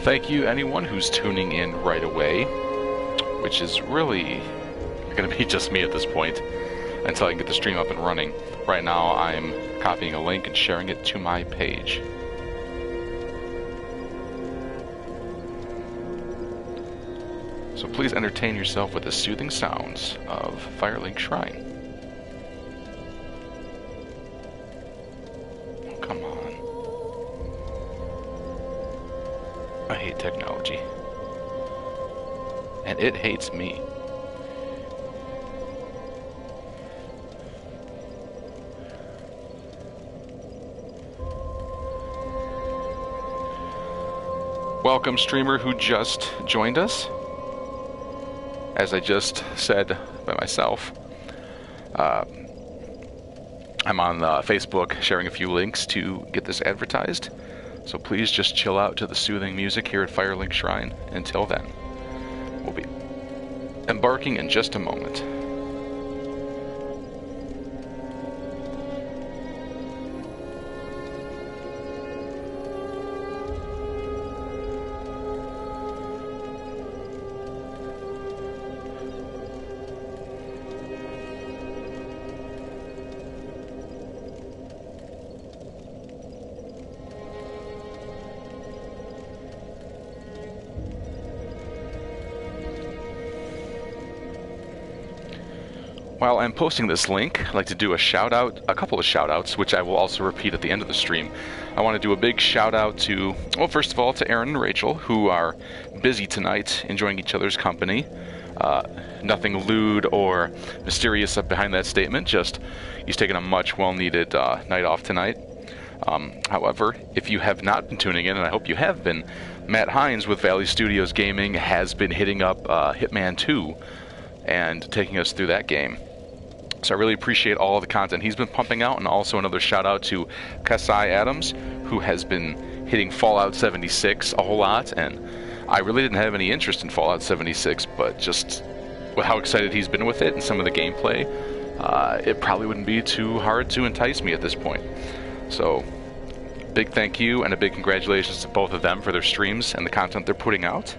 Thank you anyone who's tuning in right away, which is really going to be just me at this point until I can get the stream up and running. Right now I'm copying a link and sharing it to my page. So please entertain yourself with the soothing sounds of Firelink Shrine. Oh, come on. I hate technology. And it hates me. Welcome, streamer who just joined us. As I just said by myself, I'm on Facebook sharing a few links to get this advertised. So please just chill out to the soothing music here at Firelink Shrine. Until then, we'll be embarking in just a moment. While I'm posting this link, I'd like to do a couple of shout outs, which I will also repeat at the end of the stream. I want to do a big shout out to, well, first of all, to Aaron and Rachel, who are busy tonight, enjoying each other's company. Nothing lewd or mysterious up behind that statement, just he's taking a much well-needed night off tonight. However, if you have not been tuning in, and I hope you have been, Matt Hines with Valley Studios Gaming has been hitting up Hitman 2 and taking us through that game. So I really appreciate all of the content he's been pumping out, and also another shout out to Kasai Adams, who has been hitting Fallout 76 a whole lot, and I really didn't have any interest in Fallout 76, but just with how excited he's been with it and some of the gameplay, it probably wouldn't be too hard to entice me at this point. So, big thank you and a big congratulations to both of them for their streams and the content they're putting out.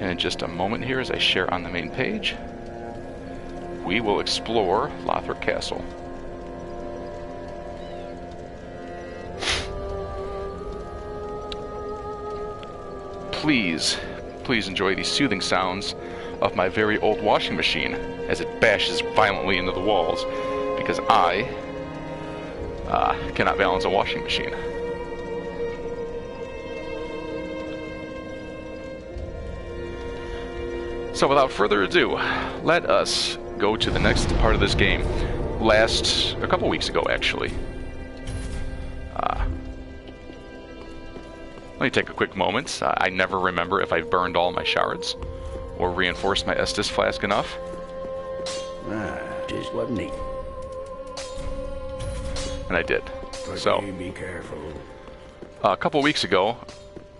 And in just a moment here, as I share on the main page, we will explore Lothric Castle. Please enjoy these soothing sounds of my very old washing machine as it bashes violently into the walls, because I cannot balance a washing machine. So without further ado, let us go to the next part of this game. A couple weeks ago, actually. Let me take a quick moment. I never remember if I burned all my shards or reinforced my Estus flask enough. Just wasn't neat. And I did. So, be careful. A couple weeks ago,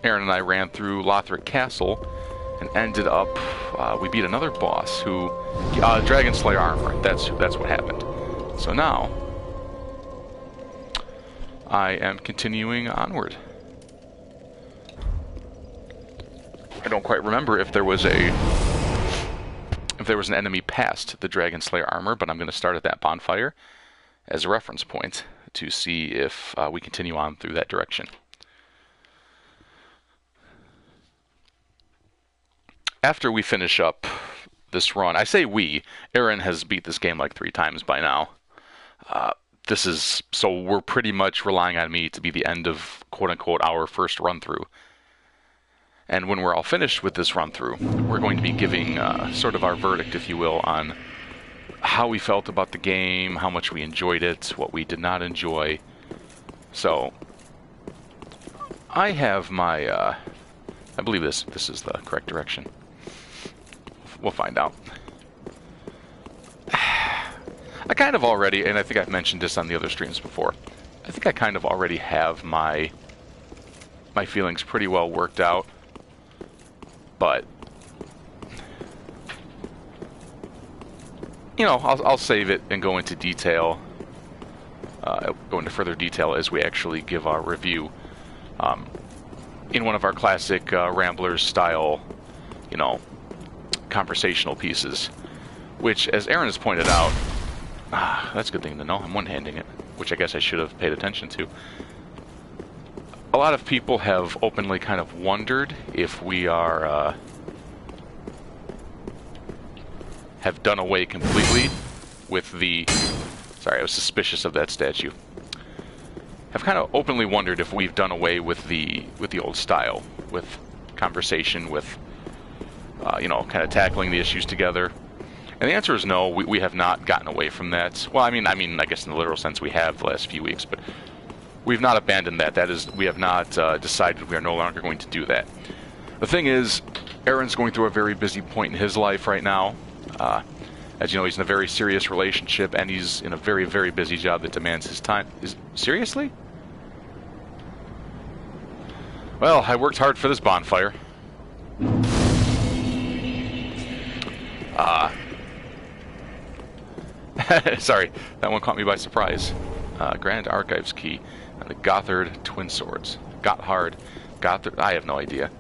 Aaron and I ran through Lothric Castle and ended up, we beat another boss who, Dragon Slayer armor, that's what happened. So now, I am continuing onward. I don't quite remember if there was an enemy past the Dragon Slayer armor, but I'm going to start at that bonfire as a reference point to see if we continue on through that direction. After we finish up this run, I say we, Aaron has beat this game like 3 times by now. So we're pretty much relying on me to be the end of quote-unquote our first run-through. And when we're all finished with this run-through, we're going to be giving sort of our verdict, if you will, on how we felt about the game, how much we enjoyed it, what we did not enjoy. So, I have my, I believe this is the correct direction. We'll find out. I kind of already, and I think I've mentioned this on the other streams before, I think I kind of already have my feelings pretty well worked out. But you know, I'll save it and go into detail, go into further detail as we actually give our review in one of our classic Ramblers style, you know, conversational pieces. Which, as Aaron has pointed out, that's a good thing to know. I'm one-handing it, which I guess I should have paid attention to. A lot of people have openly kind of wondered if we are have done away completely with the... Sorry, I was suspicious of that statue. Have kind of openly wondered if we've done away with the old style, with conversation, with you know, kind of tackling the issues together. And the answer is no. We have not gotten away from that. Well, I mean, I guess in the literal sense we have the last few weeks, but we've not abandoned that. That is, we have not decided we are no longer going to do that. The thing is, Aaron's going through a very busy point in his life right now. As you know, he's in a very serious relationship, and he's in a very, very busy job that demands his time. Seriously? Well, I worked hard for this bonfire. Sorry, that one caught me by surprise. Grand Archives key. The Gotthard Twin Swords. Gotthard. I have no idea.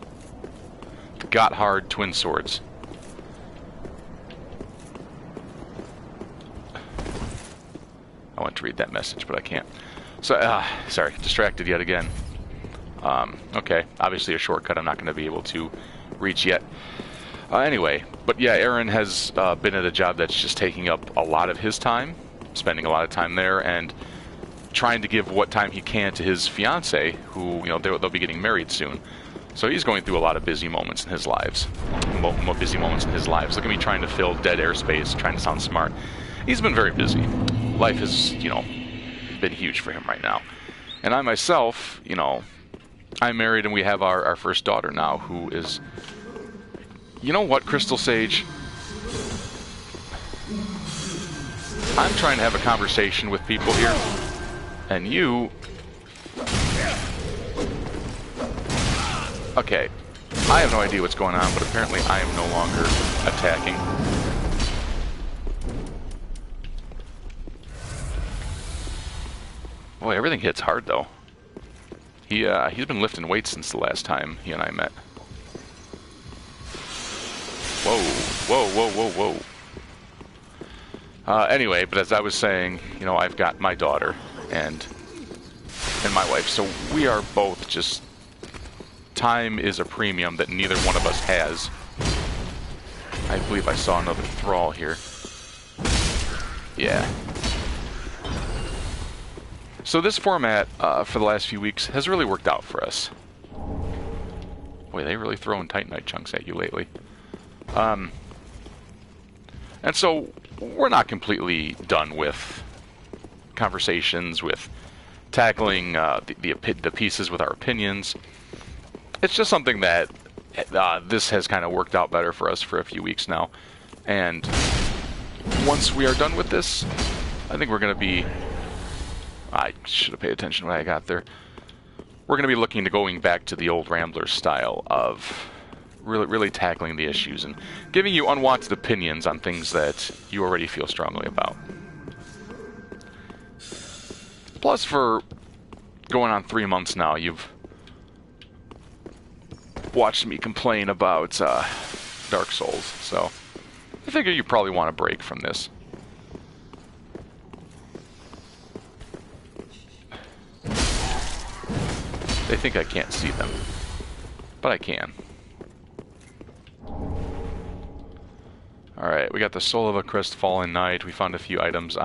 The Gotthard Twin Swords. I want to read that message, but I can't. So, sorry, distracted yet again. Okay, obviously a shortcut I'm not going to be able to reach yet. Anyway, but yeah, Aaron has been at a job that's just taking up a lot of his time, spending a lot of time there, and trying to give what time he can to his fiancée, who, you know, they'll be getting married soon. So he's going through a lot of busy moments in his lives. Busy moments in his lives. Look at me trying to fill dead airspace, trying to sound smart. He's been very busy. Life has, you know, been huge for him right now. And I myself, you know, I'm married and we have our first daughter now, who is... You know what, Crystal Sage? I'm trying to have a conversation with people here, and you... Okay, I have no idea what's going on, but apparently I am no longer attacking. Boy, everything hits hard, though. He's been lifting weights since the last time he and I met. Whoa, whoa, whoa, whoa, whoa. Anyway, but as I was saying, you know, I've got my daughter and my wife, so we are both just... Time is a premium that neither one of us has. I believe I saw another thrall here. Yeah. So this format, for the last few weeks, has really worked out for us. Boy, they really throwing Titanite chunks at you lately. And so we're not completely done with conversations, with tackling the pieces with our opinions. It's just something that this has kind of worked out better for us for a few weeks now. And once we are done with this, I think we're going to be... I should have paid attention when I got there. We're going to be looking to going back to the old Ramblers style of really tackling the issues and giving you unwanted opinions on things that you already feel strongly about. Plus, for going on 3 months now, you've watched me complain about Dark Souls, so I figure you probably want a break from this. They think I can't see them, but I can. Alright, we got the Soul of a Crestfallen Knight. We found a few items.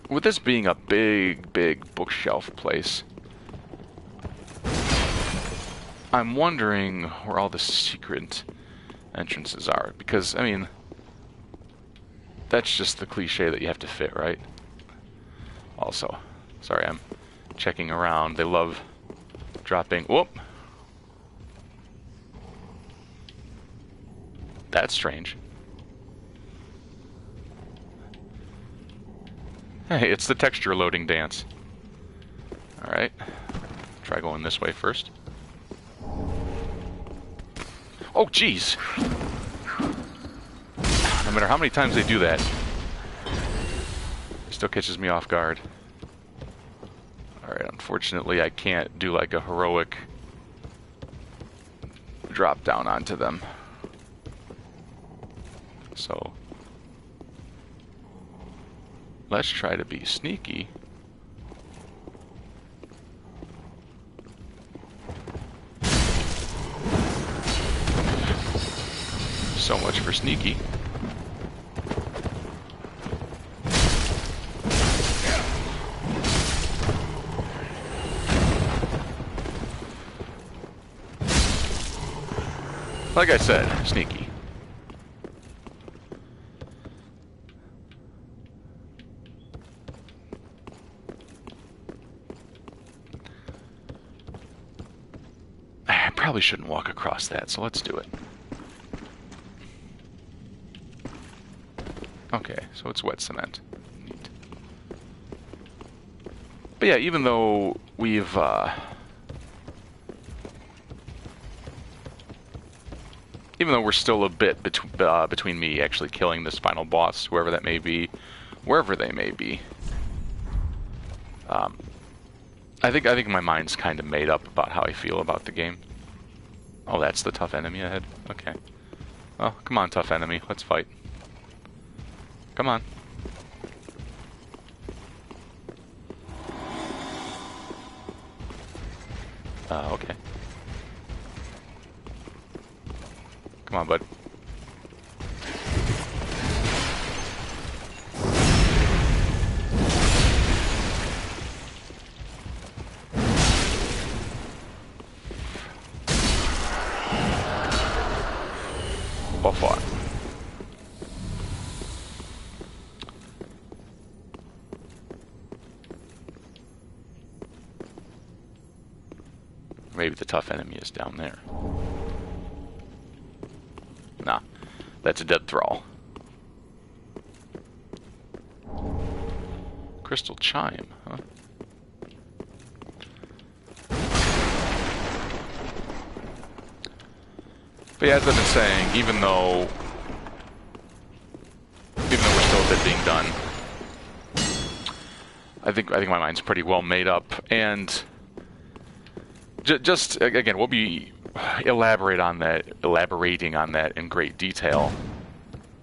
With this being a big bookshelf place, I'm wondering where all the secret entrances are. Because, I mean, that's just the cliche that you have to fit, right? Also, sorry, I'm checking around. They love dropping... Whoop! That's strange. Hey, it's the texture loading dance. Alright. Try going this way first. Oh, jeez! No matter how many times they do that, it still catches me off guard. Alright, unfortunately I can't do like a heroic drop down onto them. So let's try to be sneaky. So much for sneaky. Like I said, sneaky. I probably shouldn't walk across that, so let's do it. Okay, so it's wet cement. Neat. But yeah, even though we've even though we're still a bit between me actually killing this final boss, whoever that may be, wherever they may be, I think my mind's kind of made up about how I feel about the game. Oh, that's the tough enemy ahead? Okay. Oh, come on, tough enemy. Let's fight. Come on. Okay. Come on, bud. Well fought. Maybe the tough enemy is down there. Nah, that's a dead thrall. Crystal chime, huh? But yeah, as I've been saying, even though we're still a bit being done, I think my mind's pretty well made up, and just again, we'll be elaborating on that in great detail.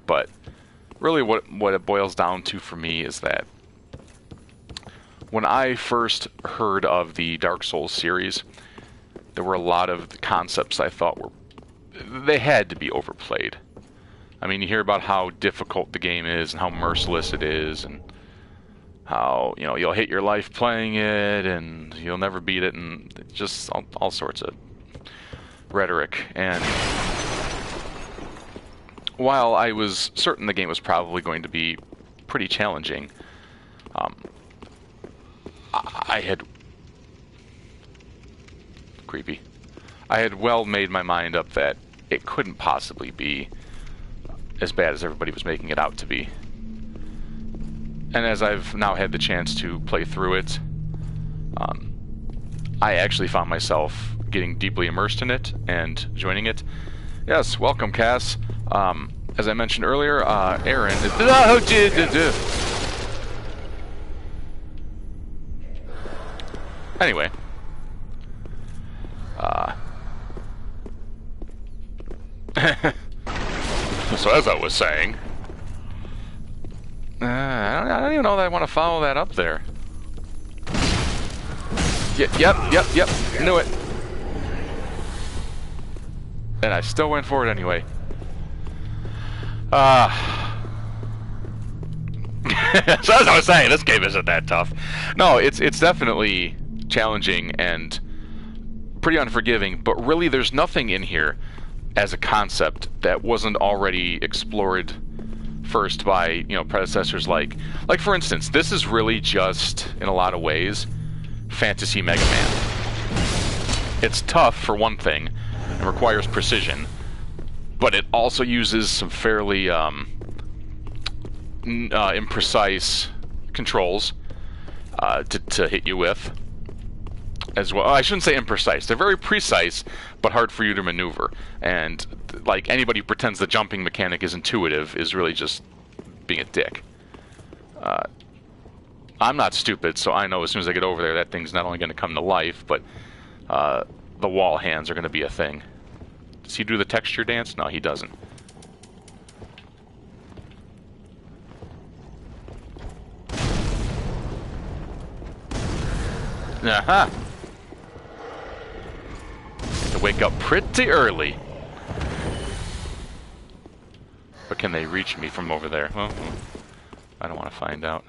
But really, what it boils down to for me is that when I first heard of the Dark Souls series, there were a lot of the concepts I thought they had to be overplayed. I mean, you hear about how difficult the game is and how merciless it is, and how, you know, you'll hate your life playing it and you'll never beat it, and just all sorts of rhetoric. And while I was certain the game was probably going to be pretty challenging, I had well made my mind up that it couldn't possibly be as bad as everybody was making it out to be. And as I've now had the chance to play through it, I actually found myself getting deeply immersed in it and joining it. Yes, welcome, Cass. As I mentioned earlier, Aaron is... Anyway. So as I was saying... I don't even know that I want to follow that up there. Yep. Knew it. And I still went for it anyway. So as I was saying, this game isn't that tough. No, it's definitely challenging and pretty unforgiving, but really there's nothing in here as a concept that wasn't already explored first by, you know, predecessors like for instance, this is really just, in a lot of ways, Fantasy Mega Man. It's tough, for one thing, and requires precision, but it also uses some fairly imprecise controls to hit you with. as well. I shouldn't say imprecise. They're very precise, but hard for you to maneuver. And like anybody who pretends the jumping mechanic is intuitive is really just being a dick. I'm not stupid, so I know as soon as I get over there, that thing's not only going to come to life, but the wall hands are going to be a thing. Does he do the texture dance? No, he doesn't. Aha! To wake up pretty early. But can they reach me from over there? Well, I don't want to find out.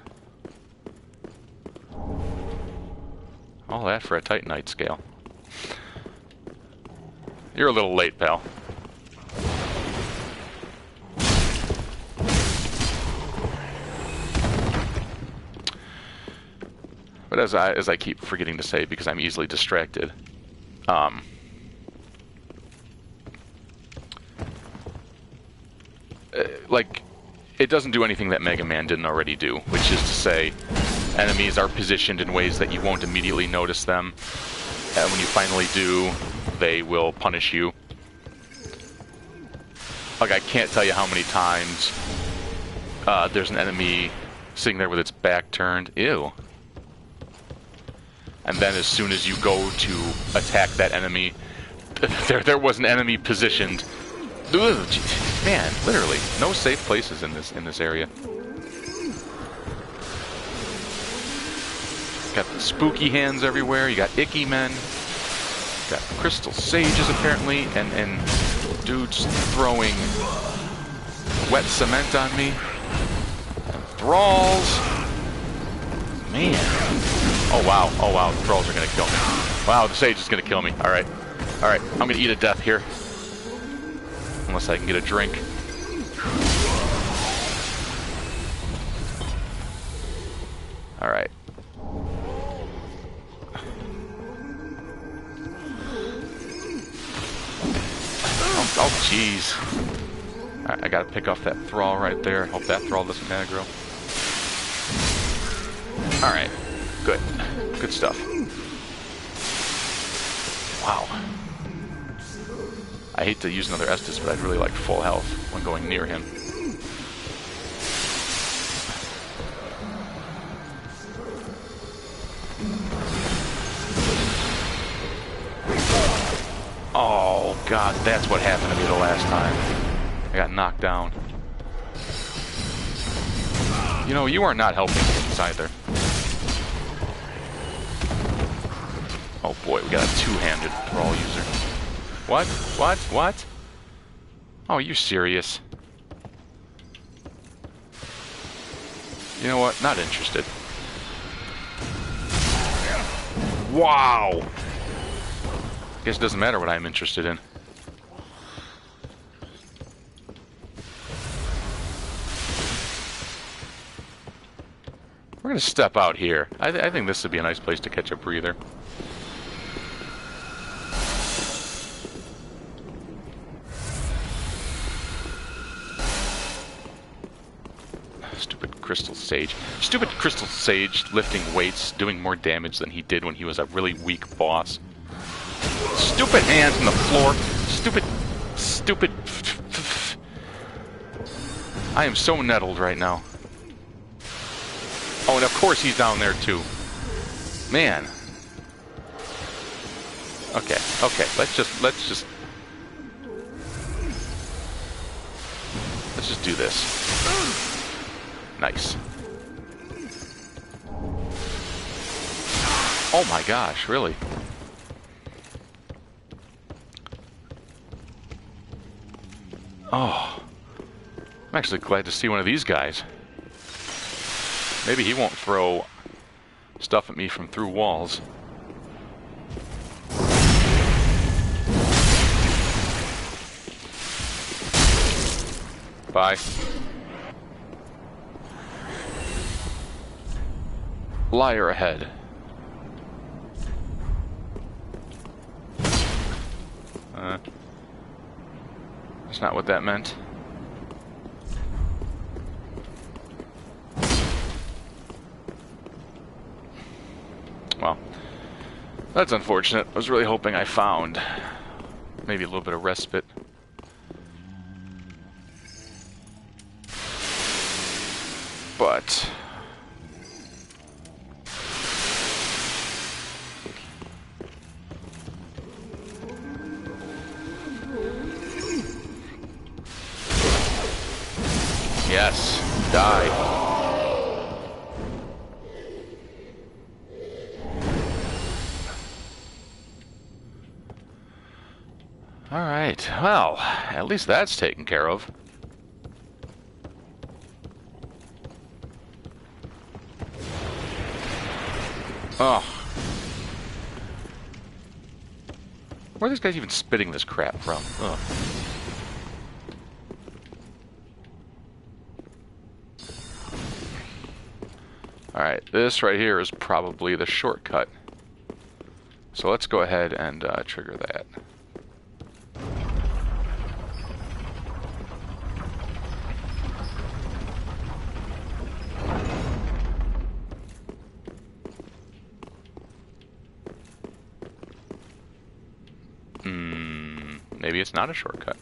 All that for a Titanite scale. You're a little late, pal. But as I keep forgetting to say, because I'm easily distracted, like, it doesn't do anything that Mega Man didn't already do, which is to say, enemies are positioned in ways that you won't immediately notice them, and when you finally do, they will punish you. Like, I can't tell you how many times there's an enemy sitting there with its back turned. Ew. And then as soon as you go to attack that enemy, there was an enemy positioned. Ugh, man, literally, no safe places in this area. Got the spooky hands everywhere. You got icky men. Got crystal sages apparently, and dudes throwing wet cement on me. And thralls. Man. Oh wow, the thralls are gonna kill me. Wow, the sage is gonna kill me. Alright, I'm gonna eat a death here. Unless I can get a drink. Alright. Oh jeez. Alright, I gotta pick off that thrall right there. Hope that thrall doesn't aggro. Alright. Good. Good stuff. Wow. I hate to use another Estus, but I'd really like full health when going near him. Oh, God, that's what happened to me the last time. I got knocked down. You know, you are not helping things either. Oh boy, we got a two-handed thrall user. What? What? Oh, you serious? You know what? Not interested. Wow! Guess it doesn't matter what I'm interested in. We're gonna step out here. I think this would be a nice place to catch a breather. Crystal Sage. Stupid Crystal Sage lifting weights, doing more damage than he did when he was a really weak boss. Stupid hands on the floor. Stupid. I am so nettled right now. Oh, and of course he's down there too. Man. Okay. Let's just do this. Nice. Oh my gosh, really? Oh. I'm actually glad to see one of these guys. Maybe he won't throw stuff at me from through walls. Bye. Liar ahead. That's not what that meant. Well, That's unfortunate. I was really hoping I found maybe a little bit of respite. But yes, die. Alright, well, at least that's taken care of. Oh. Where are these guys even spitting this crap from? Ugh. Alright, this right here is probably the shortcut. So let's go ahead and trigger that. Maybe it's not a shortcut.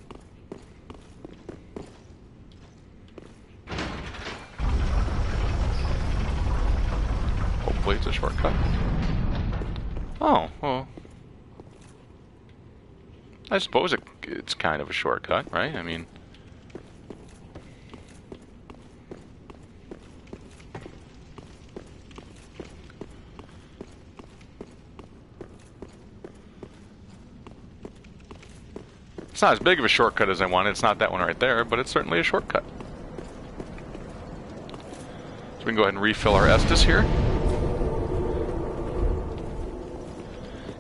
Hopefully it's a shortcut. Oh, well. I suppose it's kind of a shortcut, right? I mean... It's not as big of a shortcut as I wanted. It's not that one right there, but it's certainly a shortcut. So we can go ahead and refill our Estus here.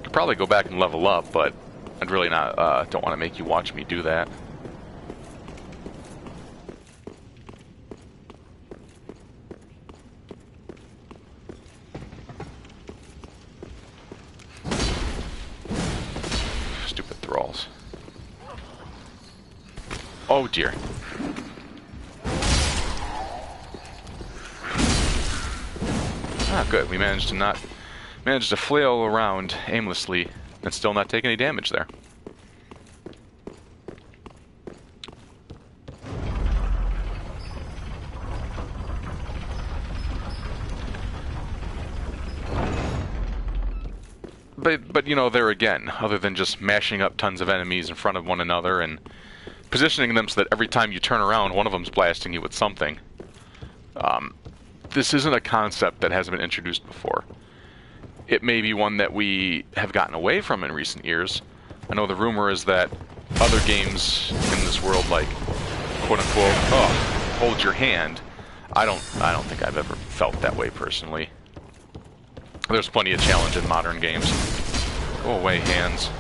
Could probably go back and level up, but I'd really not don't want to make you watch me do that. Stupid thralls. Oh dear. Ah, good. We managed to flail around aimlessly and still not take any damage there. But you know, there again, other than just mashing up tons of enemies in front of one another and positioning them so that every time you turn around, one of them's blasting you with something. This isn't a concept that hasn't been introduced before. It may be one that we have gotten away from in recent years. I know the rumor is that other games in this world, like quote-unquote, oh, hold your hand. I don't think I've ever felt that way personally. There's plenty of challenge in modern games. Go away, hands.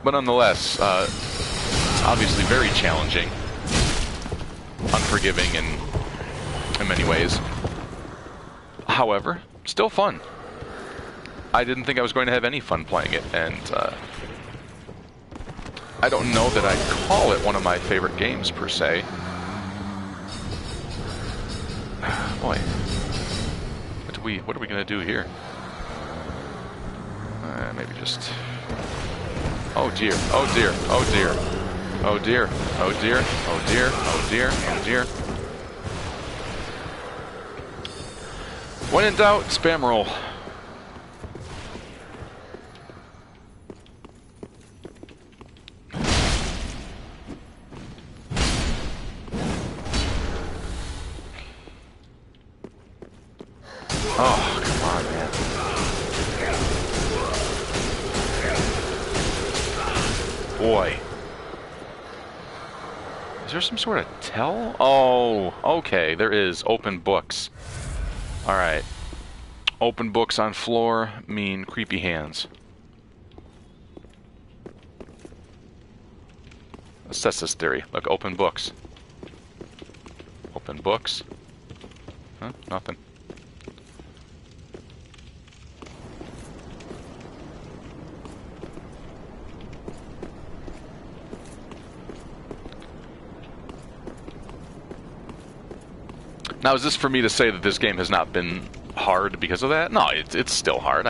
But nonetheless, it's obviously very challenging, unforgiving in many ways. However, still fun. I didn't think I was going to have any fun playing it, and I don't know that I'd call it one of my favorite games, per se. Boy, what are we going to do here? Maybe just... Oh dear, oh dear, oh dear, oh dear, oh dear, oh dear, oh dear, oh dear. When in doubt, spam roll. Oh, come on, man. Boy. Is there some sort of tell? Oh, okay, there is. Open books. Alright. Open books on floor mean creepy hands. Let's test this theory. Look, open books. Open books. Huh? Nothing. Now, is this for me to say that this game has not been hard because of that? No, it's still hard.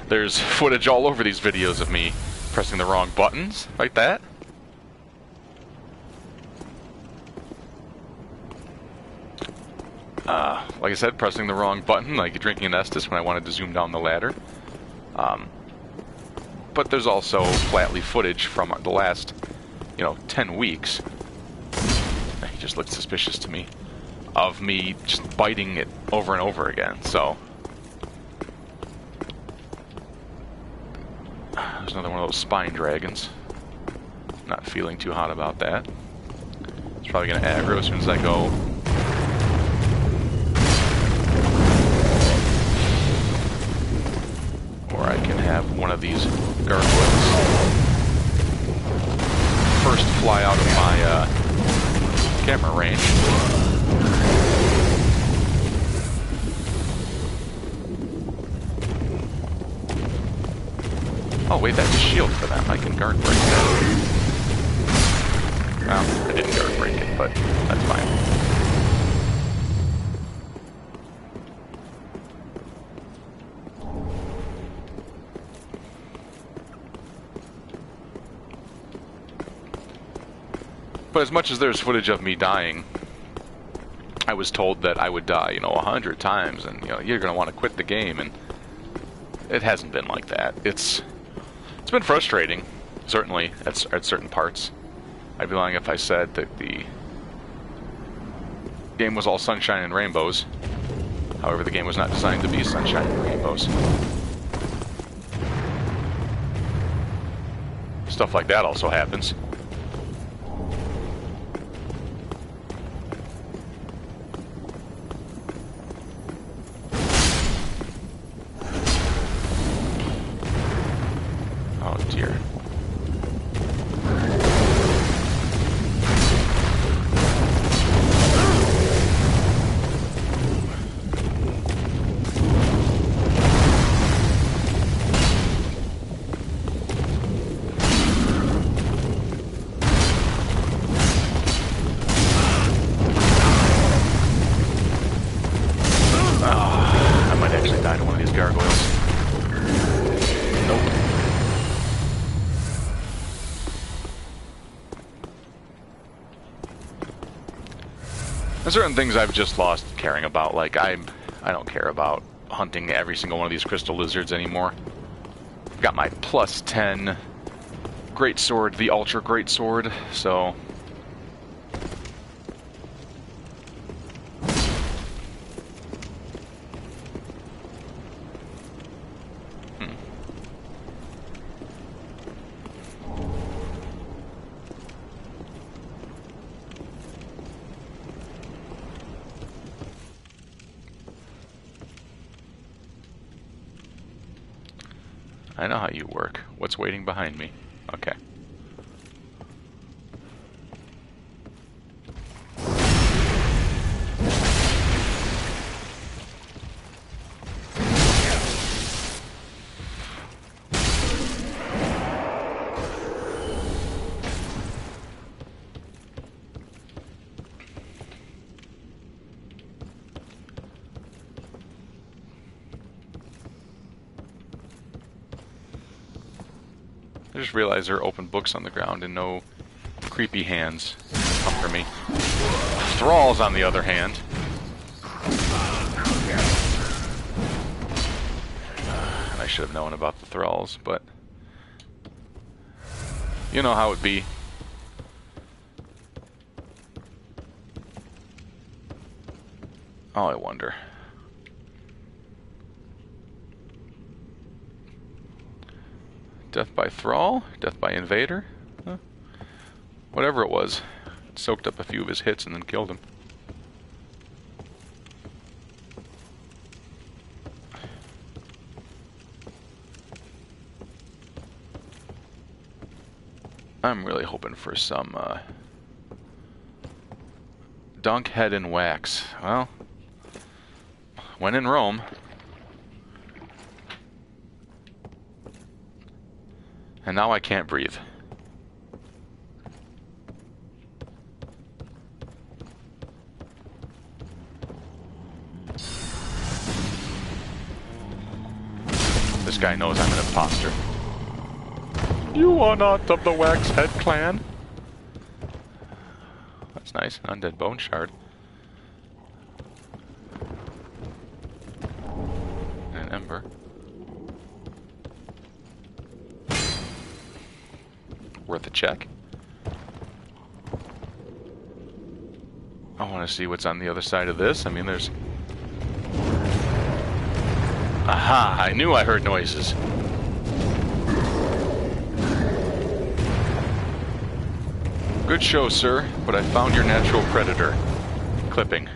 There's footage all over these videos of me pressing the wrong buttons, like that. Like I said, pressing the wrong button, like drinking an Estus when I wanted to zoom down the ladder. But there's also flatly footage from the last, 10 weeks. He just looked suspicious to me. Of me just biting it over and over again, so... There's another one of those spine dragons. Not feeling too hot about that. It's probably going to aggro as soon as I go. Or I can have one of these gargoyles first fly out of my camera range. Oh wait, that's a shield for them. I can guard break that. Well, I didn't guard break it, but that's fine. But as much as there's footage of me dying, I was told that I would die, 100 times, and you're gonna want to quit the game, and it hasn't been like that. It's been frustrating, certainly, at certain parts. I'd be lying if I said that the game was all sunshine and rainbows. However, the game was not designed to be sunshine and rainbows. Stuff like that also happens. Oh dear. I might actually die to one of these gargoyles. Nope. There's certain things I've just lost caring about. Like, I don't care about hunting every single one of these crystal lizards anymore. I've got my plus 10 greatsword, the ultra greatsword, so... I know how you work. What's waiting behind me? Okay. I just realized there are open books on the ground and no creepy hands come for me. Thralls, on the other hand. I should have known about the thralls, but you know how it be. Oh, I wonder. Death by thrall? Death by invader? Huh? Whatever it was. It soaked up a few of his hits and then killed him. I'm really hoping for some dunk head and wax. Well, when in Rome. And now I can't breathe. This guy knows I'm an imposter. You are not of the Waxhead clan. That's nice. Undead bone shard. And an ember. Worth a check. I want to see what's on the other side of this. I mean, there's... Aha! I knew I heard noises. Good show, sir, but I found your natural predator. Clipping.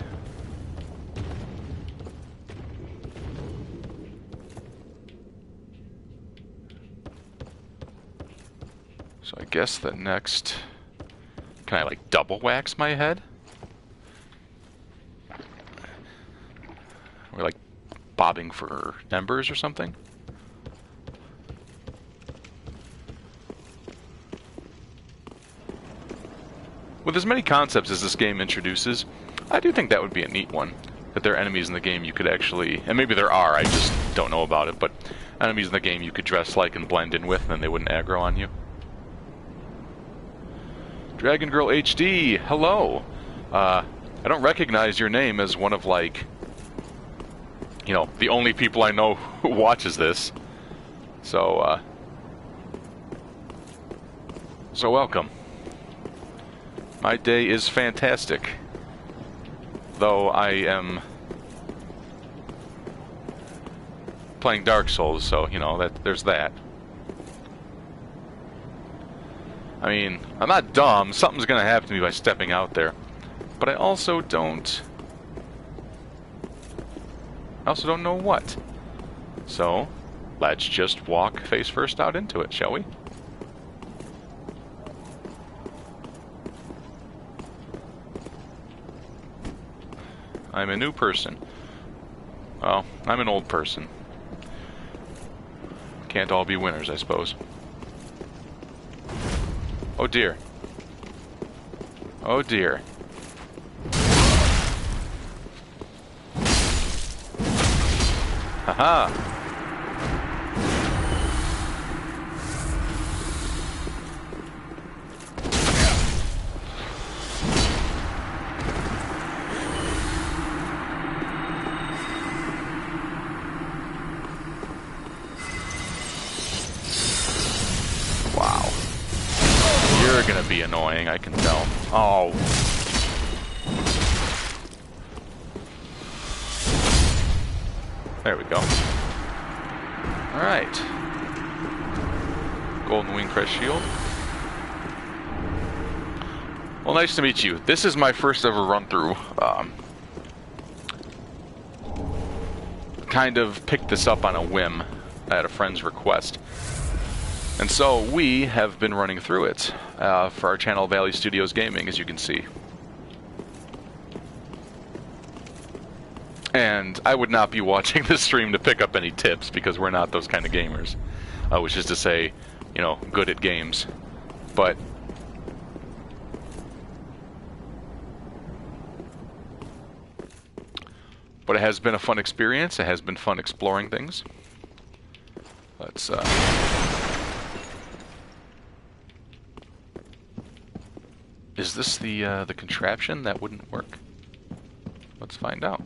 So I guess the next... Can I, like, double wax my head? We're, like, bobbing for embers or something? With as many concepts as this game introduces, I do think that would be a neat one. That there are enemies in the game you could actually... And maybe there are, I just don't know about it, but enemies in the game you could dress like and blend in with, and then they wouldn't aggro on you. Dragon Girl HD, hello! I don't recognize your name as one of, like... You know, the only people I know who watches this. So, So welcome. My day is fantastic. Though I am playing Dark Souls, so, you know, there's that. I mean, I'm not dumb. Something's gonna happen to me by stepping out there. But I also don't know what. So, let's just walk face first out into it, shall we? I'm a new person. Well, I'm an old person. Can't all be winners, I suppose. Oh dear. Oh dear. Haha! Wow. You're gonna be annoying, I can tell. Oh. There we go. Alright. Golden Wing Crest Shield. Well, nice to meet you. This is my first ever run-through. Kind of picked this up on a whim at a friend's request. And so we have been running through it for our channel, Valley Studios Gaming, as you can see. And I would not be watching this stream to pick up any tips, because we're not those kind of gamers. Which is to say, you know, good at games. But it has been a fun experience. It has been fun exploring things. Let's, Is this the contraption? That wouldn't work. Let's find out.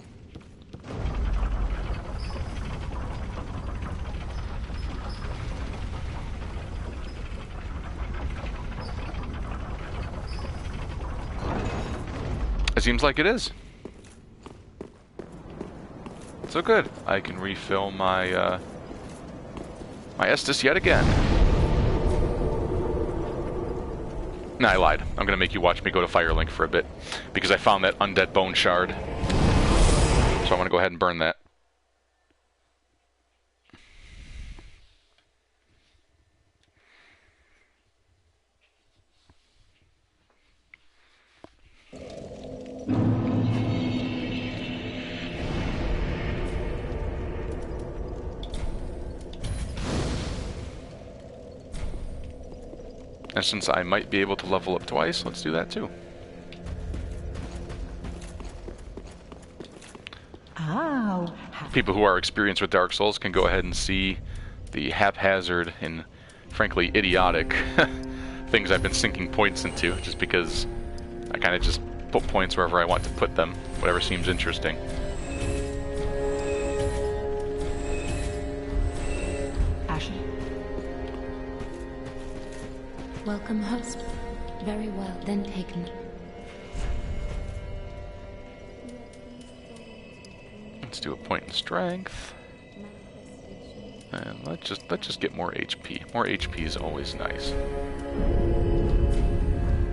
It seems like it is. So good. I can refill my my Estus yet again. Nah, I lied. I'm gonna make you watch me go to Firelink for a bit, because I found that undead bone shard. So I'm gonna go ahead and burn that. And since I might be able to level up twice, let's do that too. Oh. People who are experienced with Dark Souls can go ahead and see the haphazard and frankly idiotic things I've been sinking points into, just because I kind of just put points wherever I want to put them, whatever seems interesting. Ashen. Welcome, host. Very well, then taken. Let's do a point in strength. And let's just get more HP. More HP is always nice.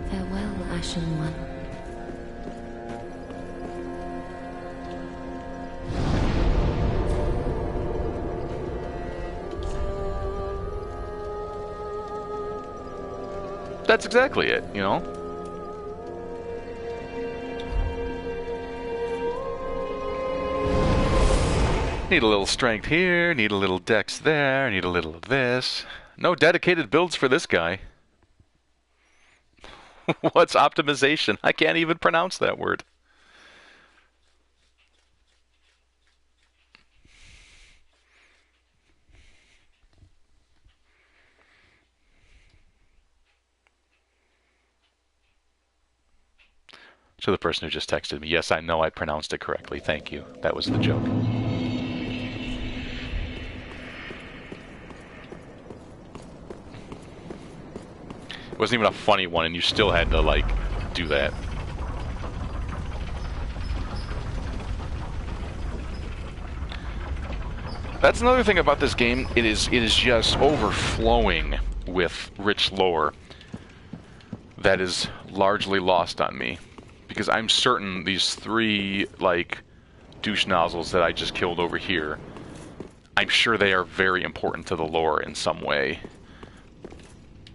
Farewell, Ashen One. That's exactly it, you know? Need a little strength here, need a little dex there, need a little of this. No dedicated builds for this guy. What's optimization? I can't even pronounce that word. To the person who just texted me, yes, I know I pronounced it correctly. Thank you. That was the joke. It wasn't even a funny one, and you still had to, like, do that. That's another thing about this game. It is just overflowing with rich lore that is largely lost on me. Because I'm certain these three, like, douche nozzles that I just killed over here, I'm sure they are very important to the lore in some way.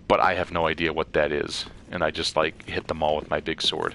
But I have no idea what that is, and I just, like, hit them all with my big sword.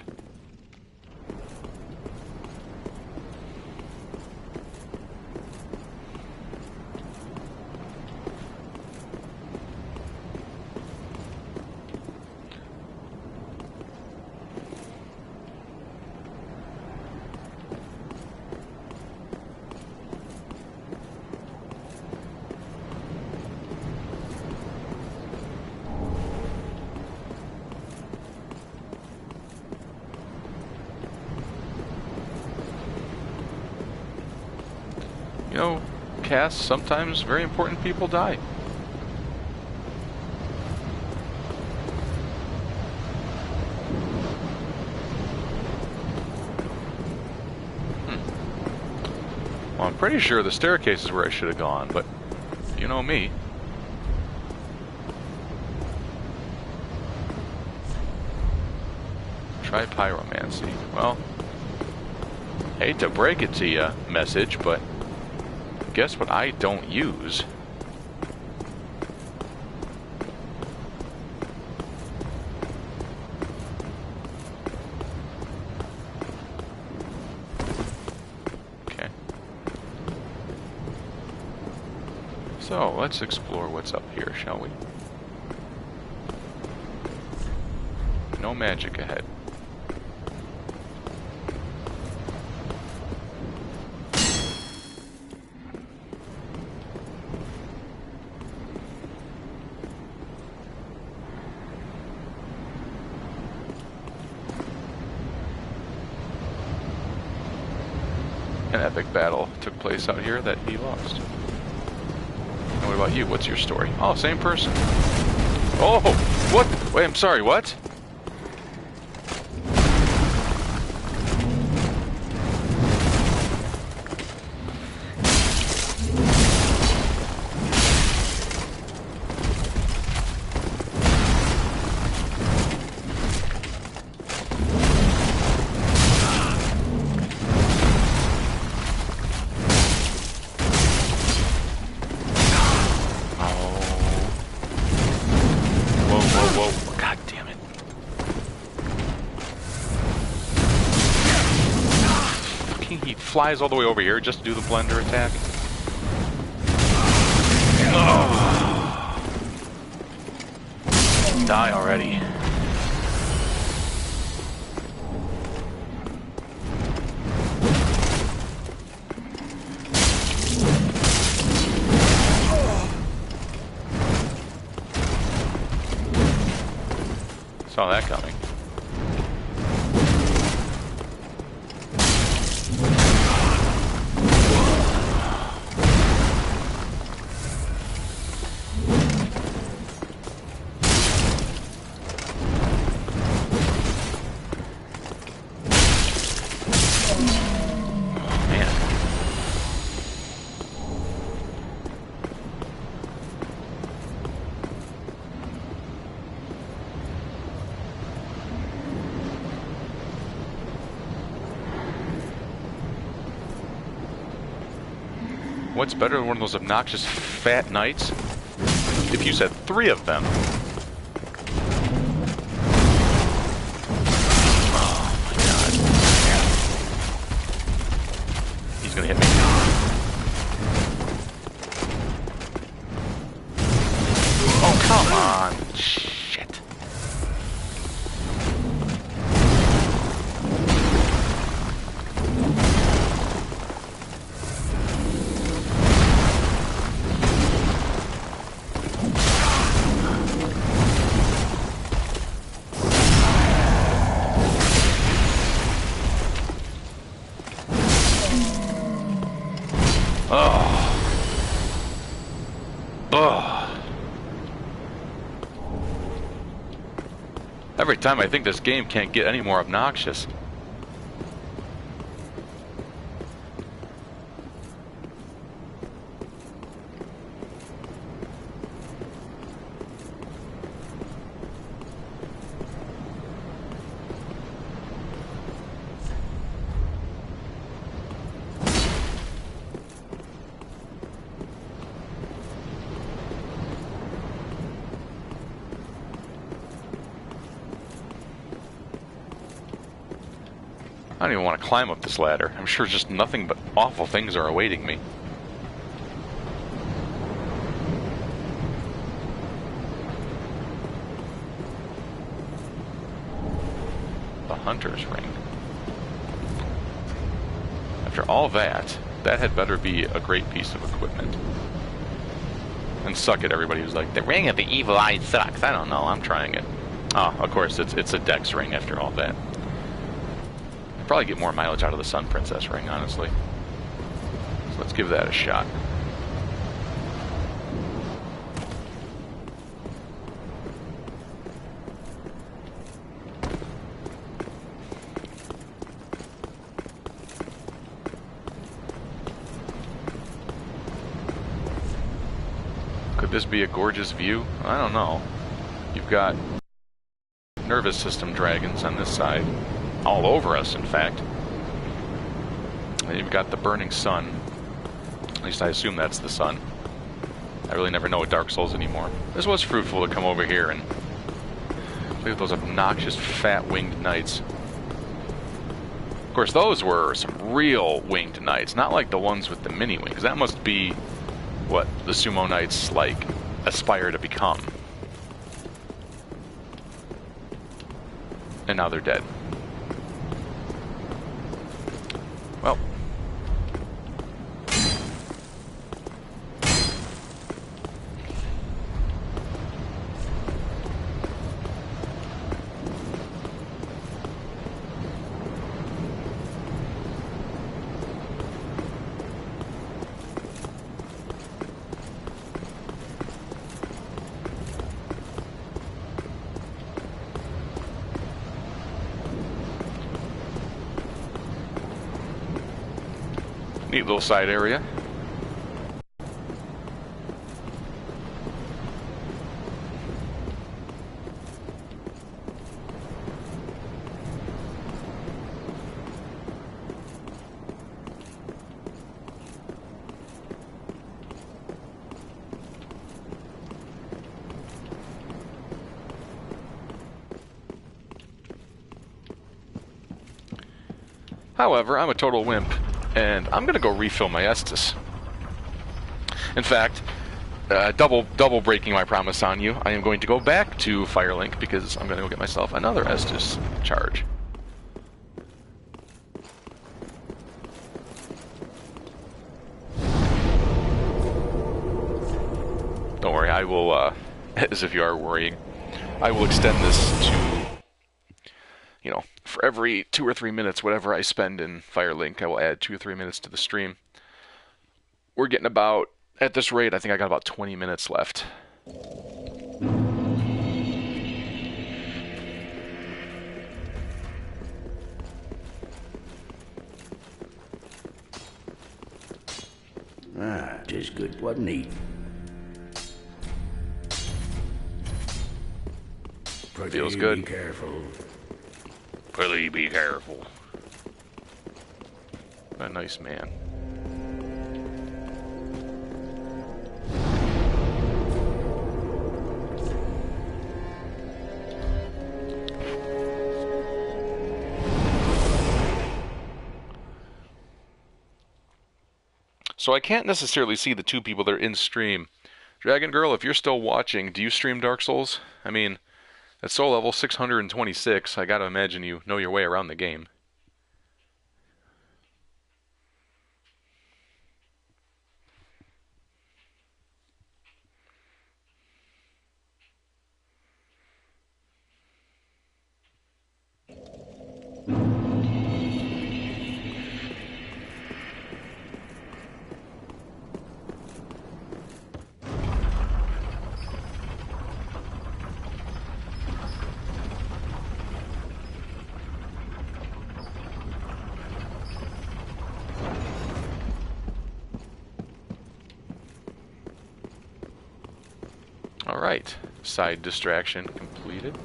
You know, Cass, sometimes very important people die. Well, I'm pretty sure the staircase is where I should have gone, but you know me. Try pyromancy. Well, hate to break it to you, message, but guess what I don't use? Okay. So, let's explore what's up here, shall we? No magic ahead. An epic battle took place out here that he lost. And what about you? What's your story? Oh, same person. Oh, what? Wait, I'm sorry, what? Flies all the way over here just to do the blender attack. Oh. Die already. Saw that coming. What's better than one of those obnoxious fat knights? If you said 3 of them. Oh my god. He's gonna hit me. Oh, come on. Shit. Every time I think this game can't get any more obnoxious. I don't even want to climb up this ladder. I'm sure just nothing but awful things are awaiting me. The Hunter's Ring. After all that, that had better be a great piece of equipment. And suck it, everybody who's like, the Ring of the Evil Eye sucks. I don't know, I'm trying it. Oh, of course, it's a Dex ring after all that. Probably get more mileage out of the Sun Princess ring, honestly. So let's give that a shot. Could this be a gorgeous view? I don't know. You've got nervous system dragons on this side. All over us, in fact. And you've got the burning sun. At least I assume that's the sun. I really never know with Dark Souls anymore. This was fruitful to come over here and play with those obnoxious fat winged knights. Of course, those were some real winged knights, not like the ones with the mini wings. That must be what the sumo knights, like, aspire to become. And now they're dead. Well. Neat little side area. However, I'm a total wimp, and I'm gonna go refill my Estus. In fact, double breaking my promise on you, I am going to go back to Firelink because I'm gonna go get myself another Estus charge. Don't worry, I will, as if you are worrying, I will extend this to you know, for every 2 or 3 minutes, whatever I spend in Firelink, I will add 2 or 3 minutes to the stream. We're getting about, at this rate, I think I got about 20 minutes left. Ah, 'tis good, wasn't he? Feels good. Be careful. Pretty be careful. A nice man. So I can't necessarily see the two people that are in stream. Dragon Girl, if you're still watching, do you stream Dark Souls? I mean, at soul level 626, I gotta imagine you know your way around the game. Alright, side distraction completed.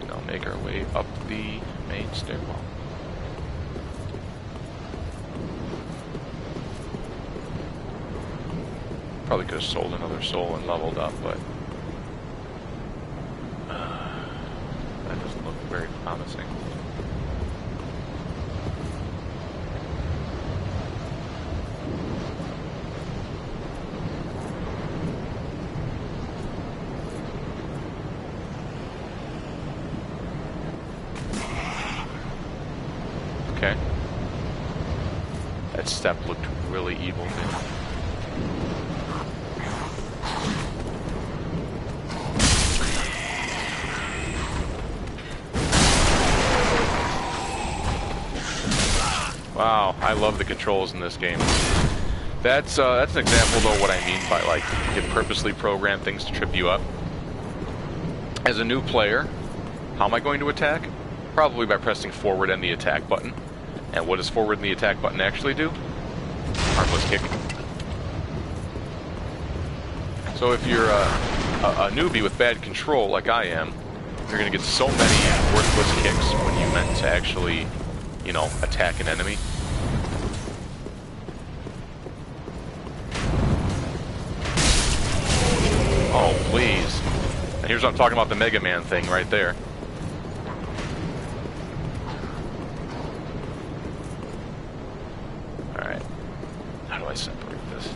We now make our way up the main stairwell. Probably could have sold another soul and leveled up, but that doesn't look very promising. Okay. That step looked really evil, dude. Wow, I love the controls in this game. That's an example, though, what I mean by, like, you purposely program things to trip you up. As a new player, how am I going to attack? Probably by pressing forward and the attack button. And what does forward and the attack button actually do? Harmless kick. So if you're a newbie with bad control, like I am, you're going to get so many worthless kicks when you meant to actually, you know, attack an enemy. Oh, please. And here's what I'm talking about, the Mega Man thing right there. Alright. How do I separate this?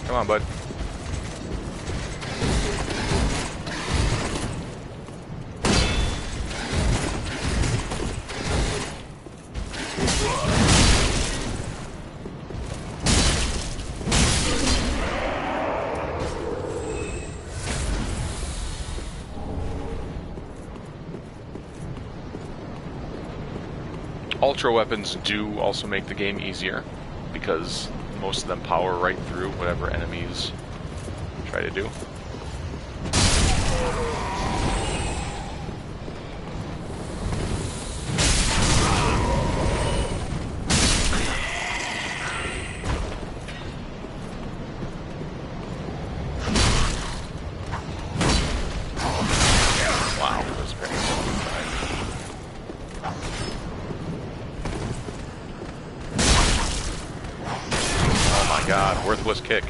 Come on, bud. Ultra weapons do also make the game easier, because most of them power right through whatever enemies try to do. Wow, that's very Oh my god, worthless kick.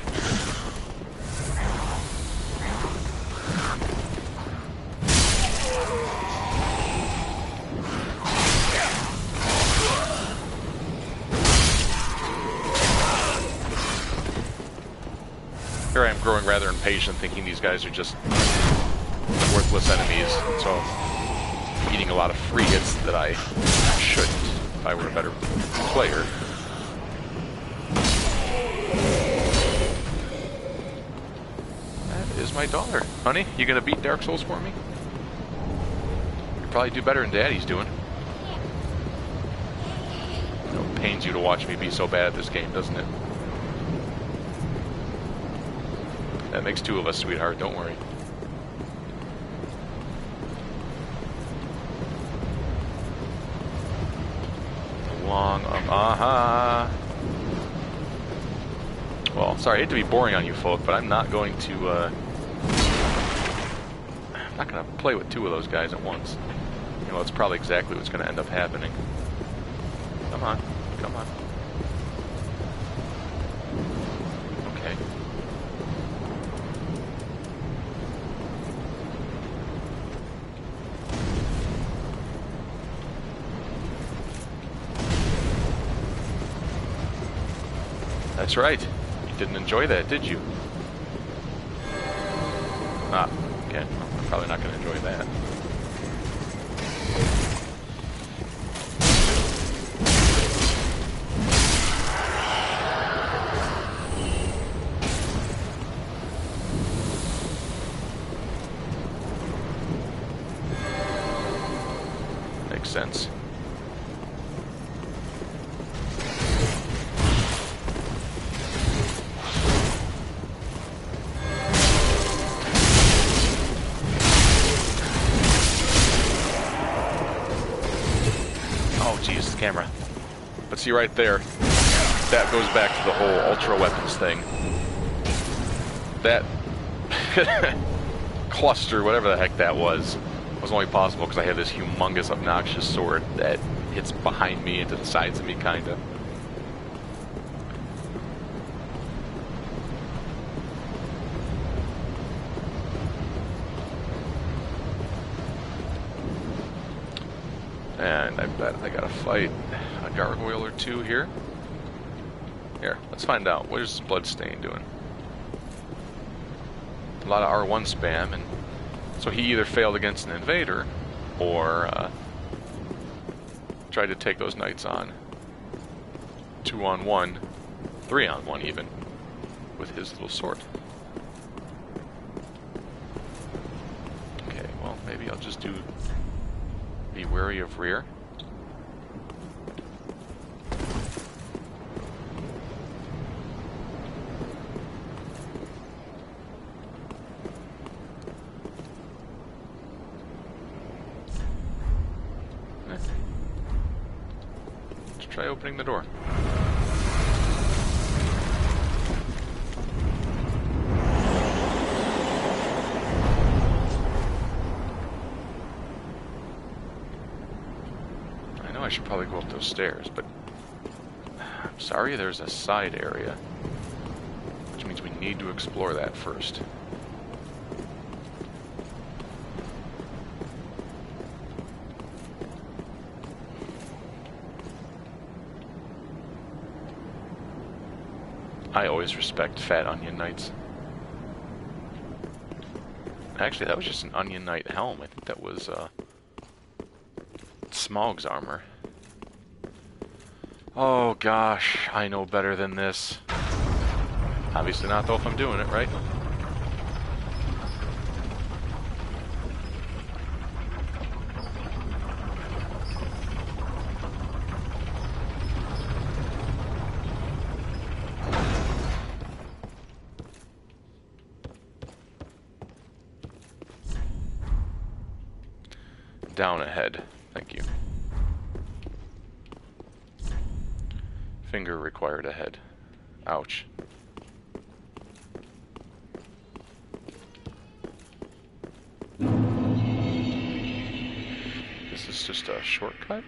growing rather impatient, thinking these guys are just worthless enemies, so I'm eating a lot of free hits that I shouldn't if I were a better player. That is my daughter. Honey, you gonna beat Dark Souls for me? You'd probably do better than Daddy's doing. It pains you to watch me be so bad at this game, doesn't it? That makes two of us, sweetheart, don't worry. Long, Well, sorry, I hate to be boring on you folk, but I'm not going to, I'm not going to play with two of those guys at once. You know, that's probably exactly what's going to end up happening. Come on, come on. Okay. That's right. You didn't enjoy that, did you? Ah, okay. Well, I'm probably not going to enjoy that. Makes sense. Camera. But see right there, that goes back to the whole ultra weapons thing. That cluster, whatever the heck that was only possible because I have this humongous, obnoxious sword that hits behind me and to the sides of me, kinda. And I bet I gotta fight a gargoyle or two here. Here, let's find out. What is Bloodstain doing? A lot of R1 spam, and so he either failed against an invader or tried to take those knights on 2-on-1, 3-on-1 even, with his little sword. Okay, well, maybe I'll just do be wary of rear. Let's try opening the door. I should probably go up those stairs, but I'm sorry, there's a side area, which means we need to explore that first. I always respect fat onion knights. Actually, that was just an onion knight helm. I think that was Smaug's armor. Oh gosh, I know better than this. Obviously not though if I'm doing it, right? Down ahead. Thank you. Finger required ahead. Ouch. This is just a shortcut?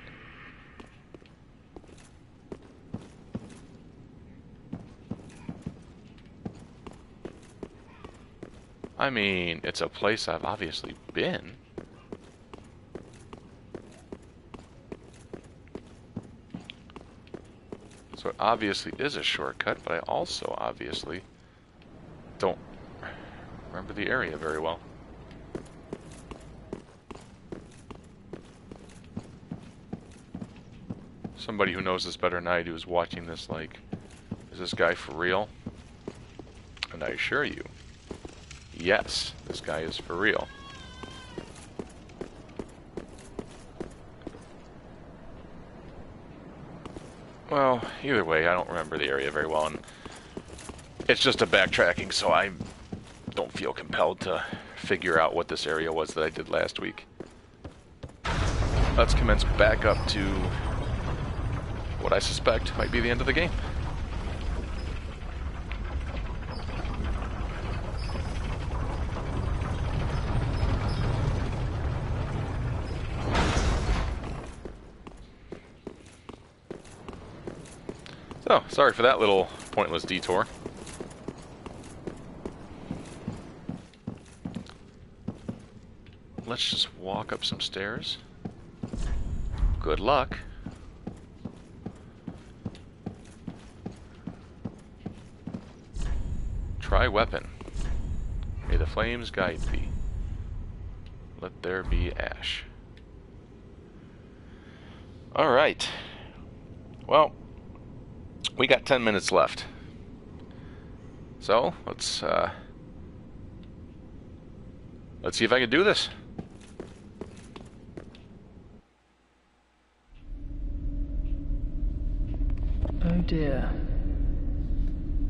I mean, it's a place I've obviously been. So it obviously is a shortcut, but I also obviously don't remember the area very well. Somebody who knows this better than I do is watching this like, is this guy for real? And I assure you, yes, this guy is for real. Well, either way, I don't remember the area very well, and it's just a backtracking, so I don't feel compelled to figure out what this area was that I did last week. Let's commence back up to what I suspect might be the end of the game. So, sorry for that little pointless detour. Let's just walk up some stairs. Good luck. Try weapon. May the flames guide thee. Let there be ash. Alright. Well, we got 10 minutes left. So, let's see if I can do this. Oh dear.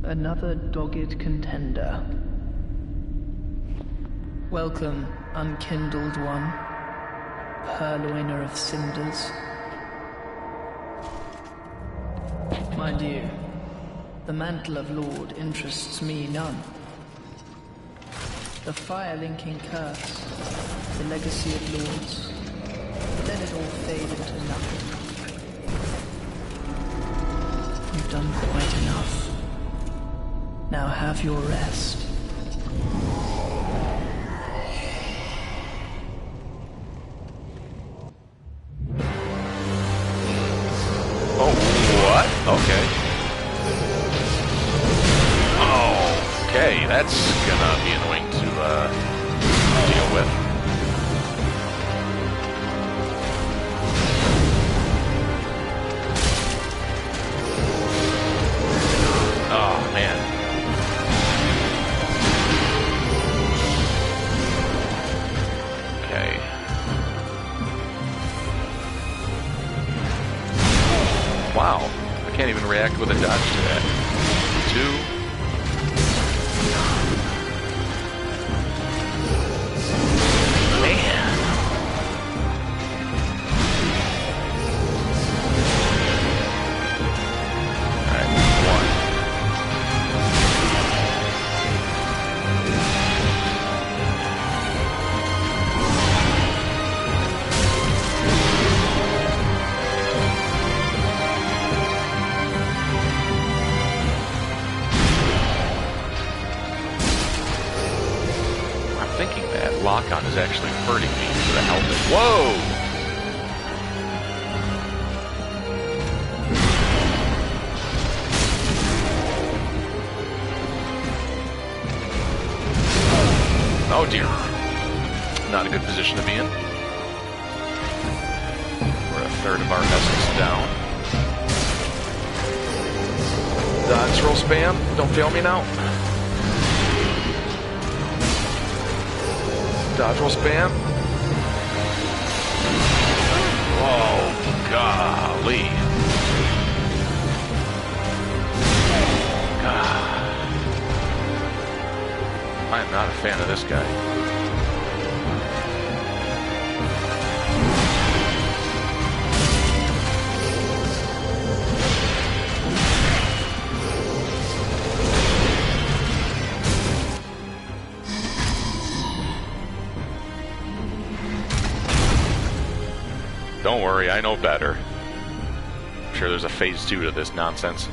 Another dogged contender. Welcome, unkindled one, purloiner of cinders. Mind you, the mantle of Lord interests me none. The fire-linking curse, the legacy of lords, let it all fade into nothing. You've done quite enough. Now have your rest. Oh, what? Okay. Okay, that's gonna be annoying to deal with. Oh, man. Okay. Wow. I can't even react with a dodge to that. 2. Man. Alright, 1. Thinking that lock-on is actually hurting me to the helmet. Whoa! Oh dear. Not a good position to be in. We're a third of our essence down. Dodge roll spam. Don't fail me now. Dodge roll spam. Oh, golly. God. I am not a fan of this guy. Don't worry, I know better. I'm sure there's a phase 2 to this nonsense.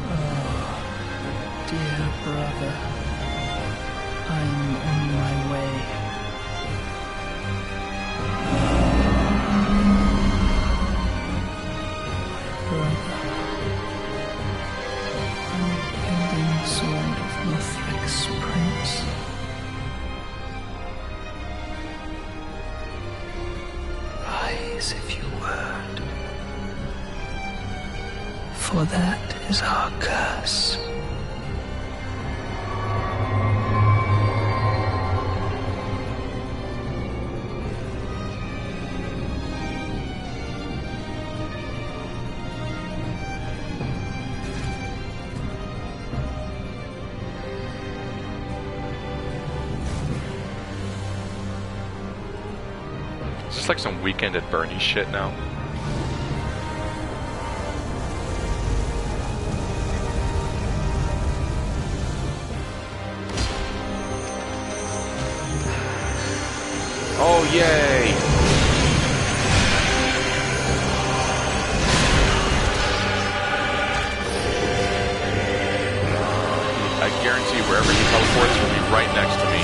Oh, dear brother, I'm on my way. My brother, unkindling sword of For that is our curse. Is this like some Weekend at Bernie shit now? Oh, yay! I guarantee wherever he teleports will be right next to me.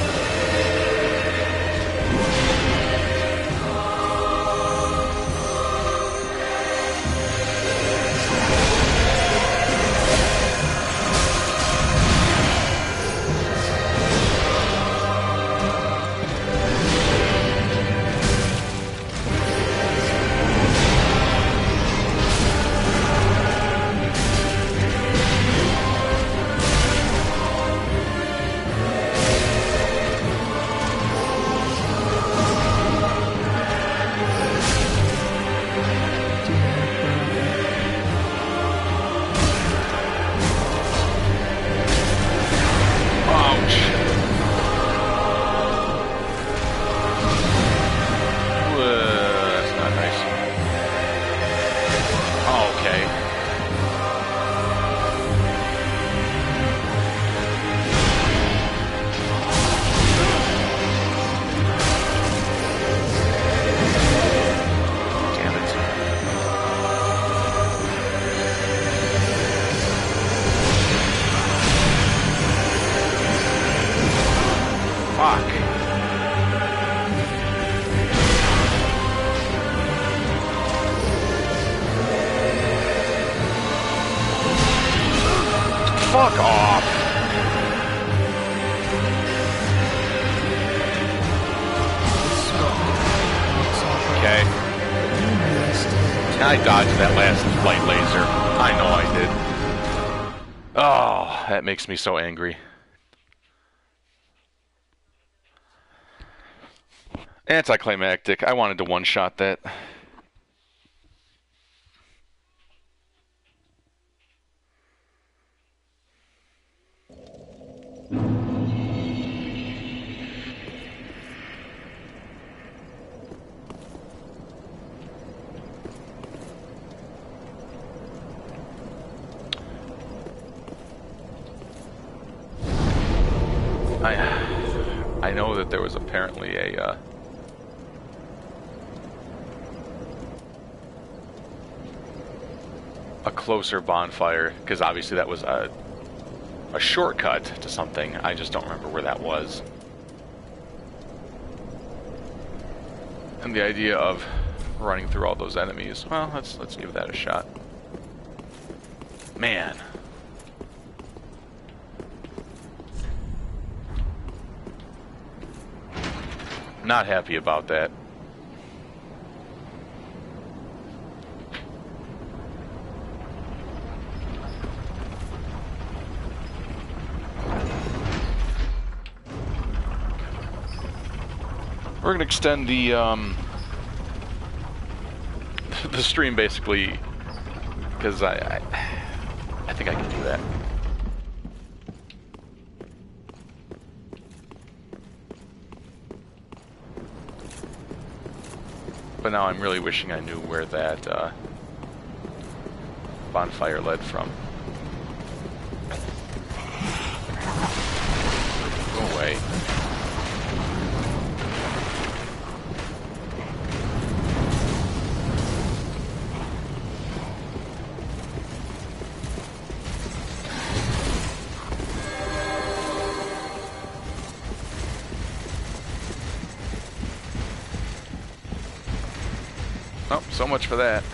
Fuck off! Okay. I dodged that last light laser. I know I did. Oh, that makes me so angry. Anticlimactic. I wanted to one-shot that. I know that there was apparently a closer bonfire, because obviously that was a shortcut to something. I just don't remember where that was. And the idea of running through all those enemies, well, let's give that a shot. Man. Not happy about that. We're gonna extend the stream basically because I think I can do that. But now I'm really wishing I knew where that bonfire led from. Go away. Oh, so much for that.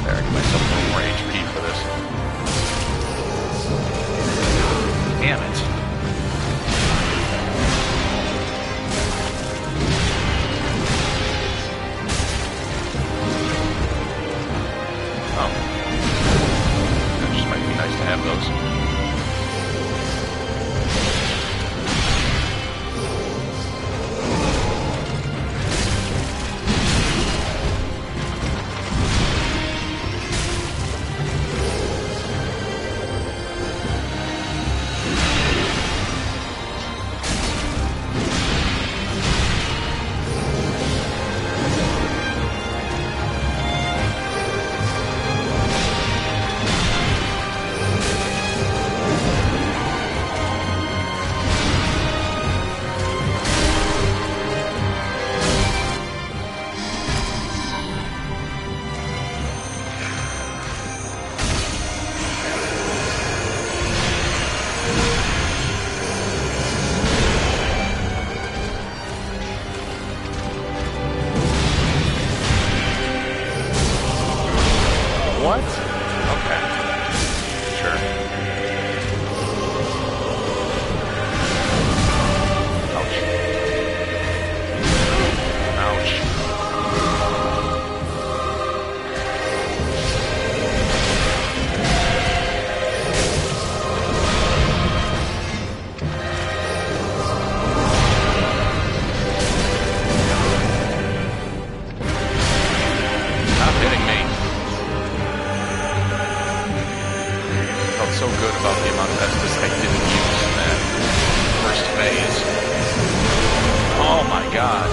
There, I give myself a little more HP for this. Damn God.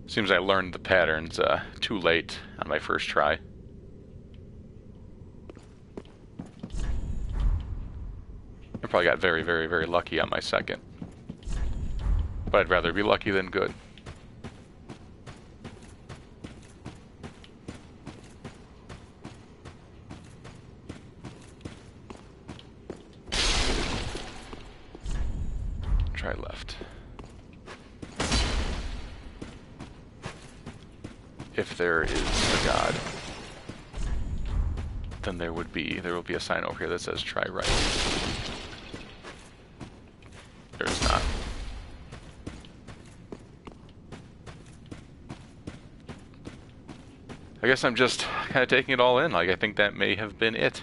Seems I learned the patterns too late on my first try. I probably got very, very, very lucky on my second. But I'd rather be lucky than good. Try left. If there is a god, then there will be a sign over here that says try right. There's not. I guess I'm just kind of taking it all in. Like, I think that may have been it.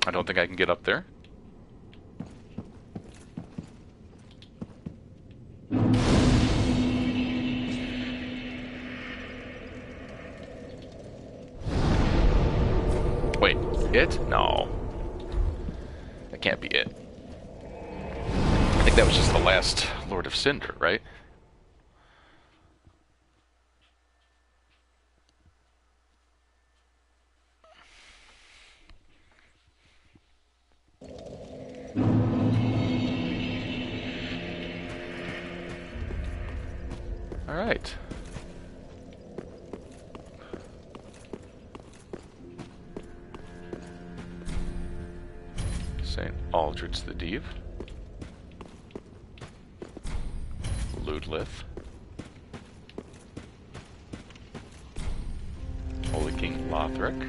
I don't think I can get up there. Wait, it? No. That can't be it. I think that was just the last Lord of Cinder, right? All right. St. Aldridge the Div. Ludlith. Holy King Lothric.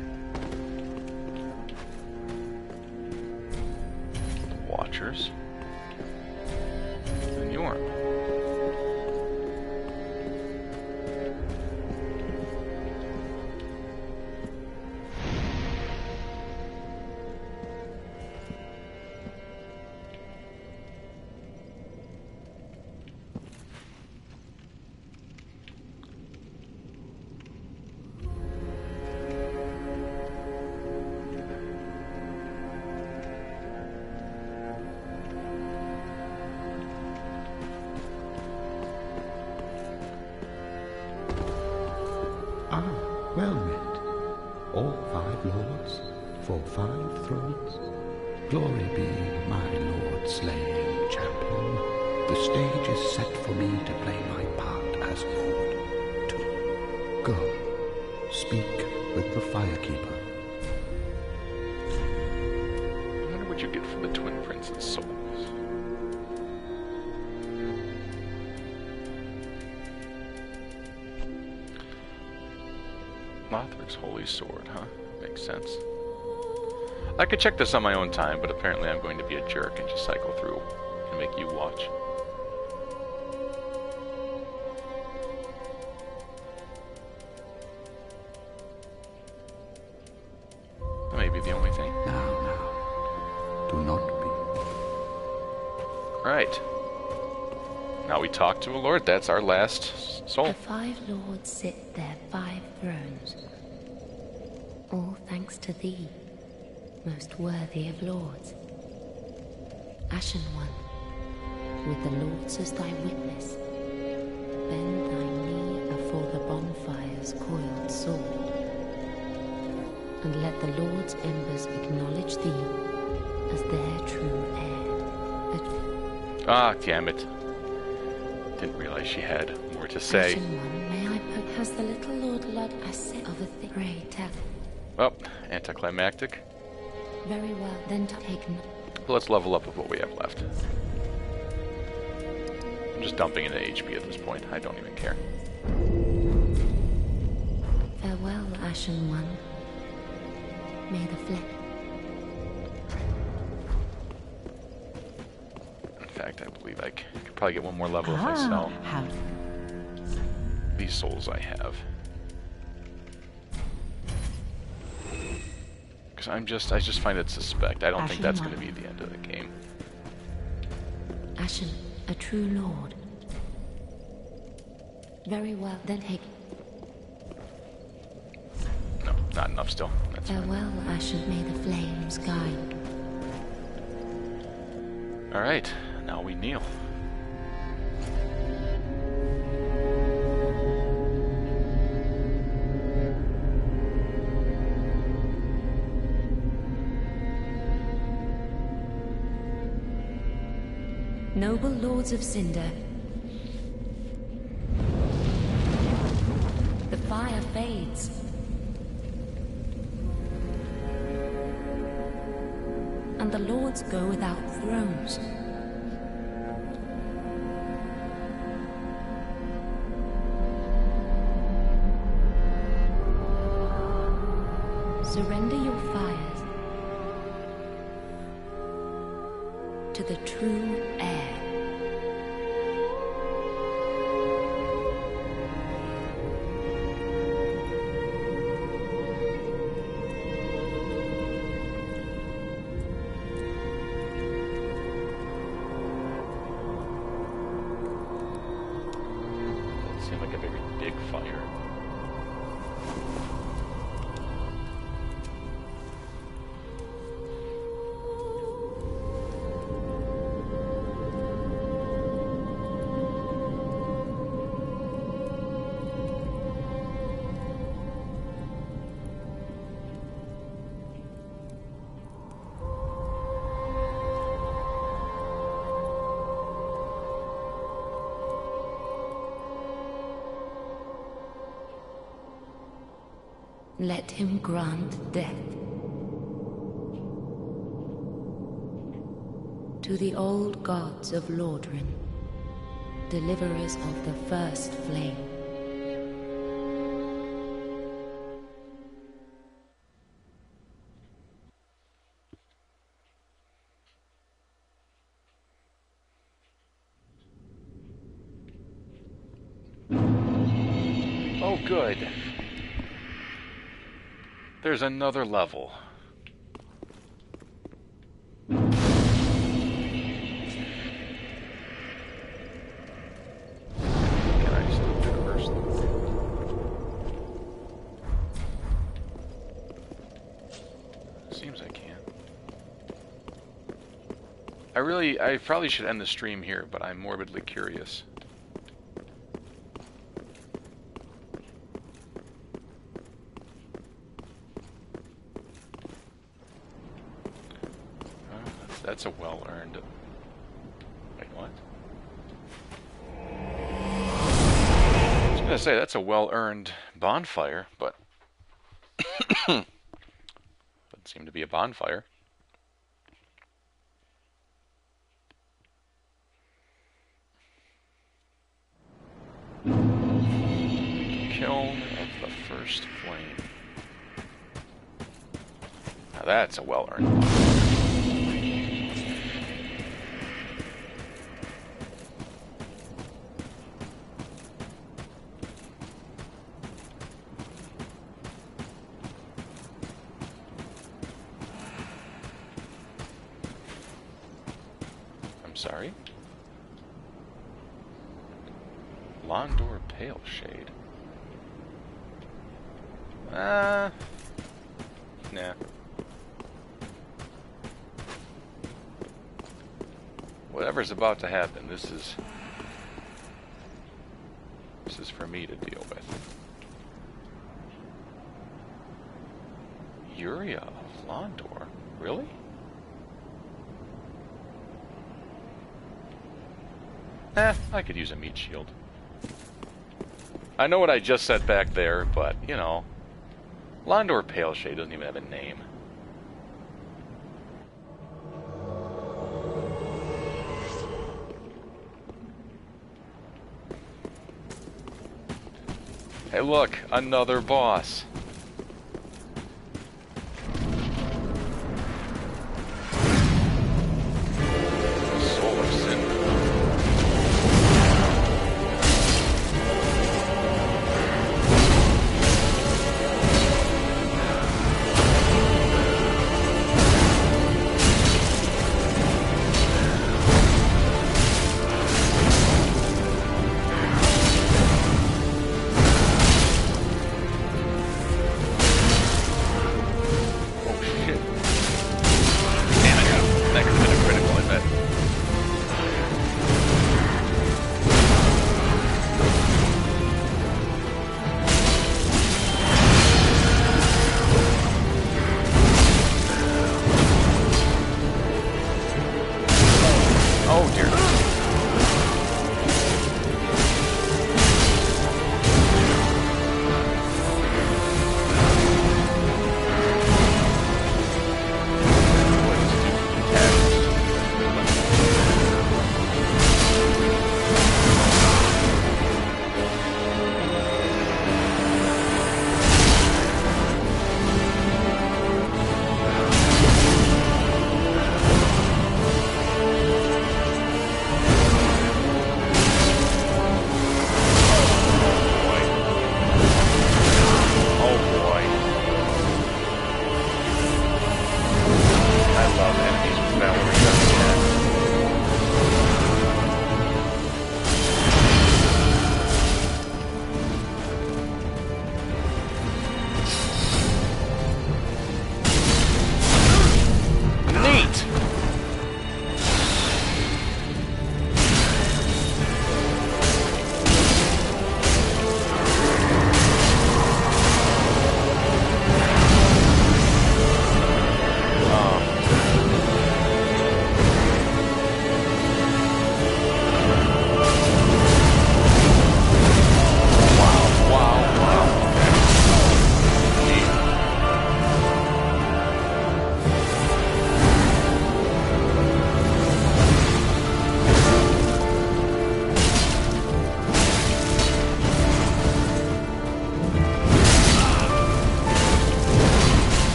The Watchers. And Yorm. Well met, all 5 lords, for 5 thrones. Glory be, my lord slaying champion. The stage is set for me to play my part as lord. To go, speak with the firekeeper. I wonder what you get from the Twin Prince's souls. Lothric's Holy Sword, huh? Makes sense. I could check this on my own time, but apparently I'm going to be a jerk and just cycle through and make you watch. That may be the only thing. Now, do not be. Right. Now we talk to a lord. That's our last soul. The 5 lords sit their 5 thrones. All thanks to thee, most worthy of lords. Ashen One, with the lords as thy witness, bend thy knee afore the bonfire's coiled sword, and let the lords' embers acknowledge thee as their true heir. Ah, damn it. Didn't realize she had more to say. Ashen One, may I put has the little Lord Lud a set of a thick grey tell? Well, anticlimactic. Very well, then take Let's level up with what we have left. I'm just dumping into HP at this point. I don't even care. Farewell, Ashen One. May the flame. In fact, I believe I could probably get one more level if I sell these souls I have. Because I just find it suspect. I don't think that's going to be the end of the game. Ashen, a true lord. Very well, then Hig. No, not enough still. That's fine. Farewell, Ashen, may the flames guide. Alright, now we kneel. Noble lords of Cinder, the fire fades. And the lords go without thrones. Surrender your fires to the true heir. Seemed like a very big fire. Let him grant death to the old gods of Lordran, deliverers of the first flame. Oh, good. There's another level. Can I still traverse them? Seems I can. I probably should end the stream here, but I'm morbidly curious. That's a well-earned... Wait, what? I was gonna say, that's a well-earned bonfire, but... doesn't seem to be a bonfire. Kiln of the first flame. Now that's a well-earned bonfire. Sorry? Londor Pale Shade. Nah. Whatever's about to happen, this is for me to deal with. Uria of Londor? Really? I could use a meat shield. I know what I just said back there, but, you know, Londor Pale Shade doesn't even have a name. Hey, look, another boss. Solar Sin.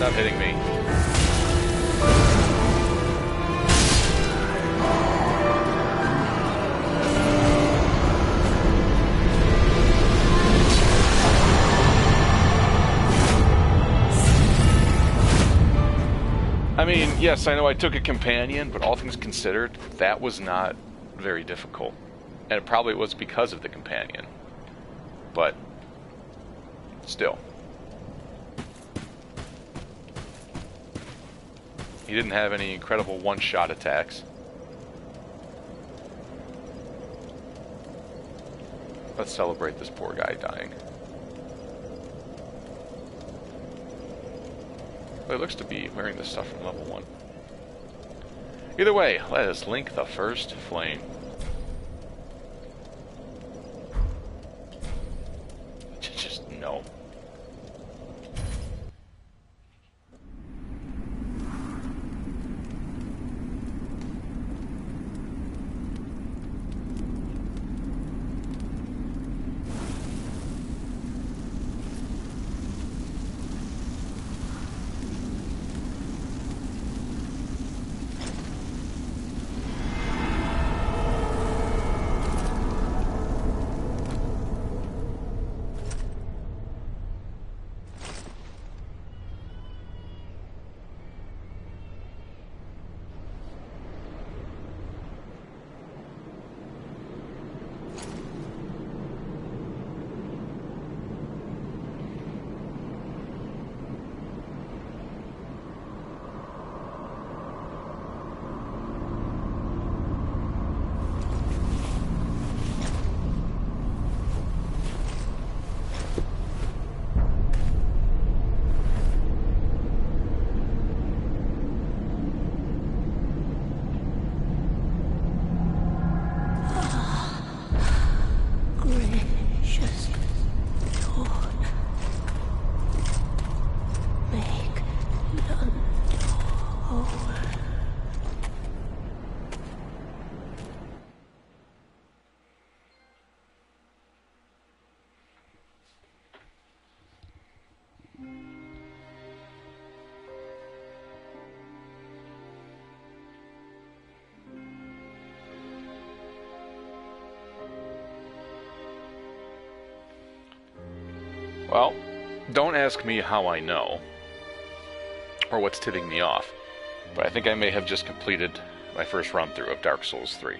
Stop hitting me. I mean, yes, I know I took a companion, but all things considered, that was not very difficult. And it probably was because of the companion. But still. He didn't have any incredible one-shot attacks. Let's celebrate this poor guy dying. But he looks to be wearing this stuff from level 1. Either way, let us link the first flame. Just no. Well, don't ask me how I know, or what's tipping me off, but I think I may have just completed my first run-through of Dark Souls 3.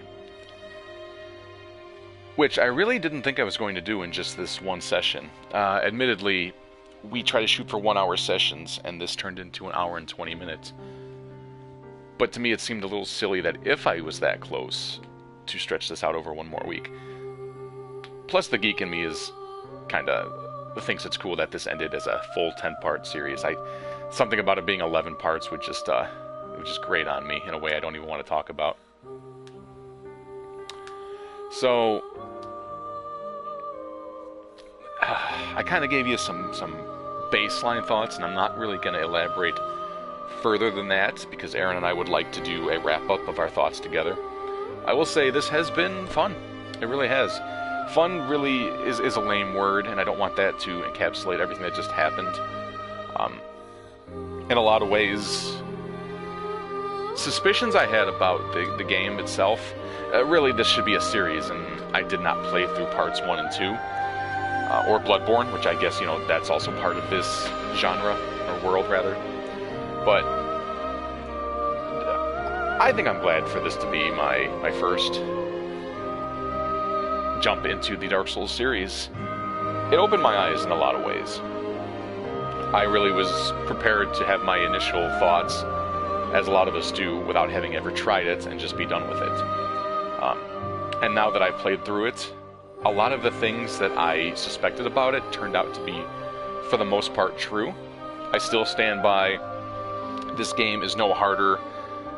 Which I really didn't think I was going to do in just this one session. Admittedly, we try to shoot for 1-hour sessions, and this turned into an hour and 20 minutes. But to me, it seemed a little silly that if I was that close, to stretch this out over one more week. Plus, the geek in me is kind of thinks it's cool that this ended as a full 10-part series. Something about it being 11 parts would just grate on me in a way I don't even want to talk about. So, I kind of gave you some baseline thoughts, and I'm not really going to elaborate further than that, because Aaron and I would like to do a wrap-up of our thoughts together. I will say this has been fun. It really has. Fun really is a lame word, and I don't want that to encapsulate everything that just happened. In a lot of ways, suspicions I had about the game itself, really this should be a series, and I did not play through parts 1 and 2, or Bloodborne, which I guess, that's also part of this genre, or world rather. But I think I'm glad for this to be my first jump into the Dark Souls series. It opened my eyes in a lot of ways. I really was prepared to have my initial thoughts, as a lot of us do, without having ever tried it, and just be done with it. And now that I've played through it, a lot of the things that I suspected about it turned out to be, for the most part, true. I still stand by, this game is no harder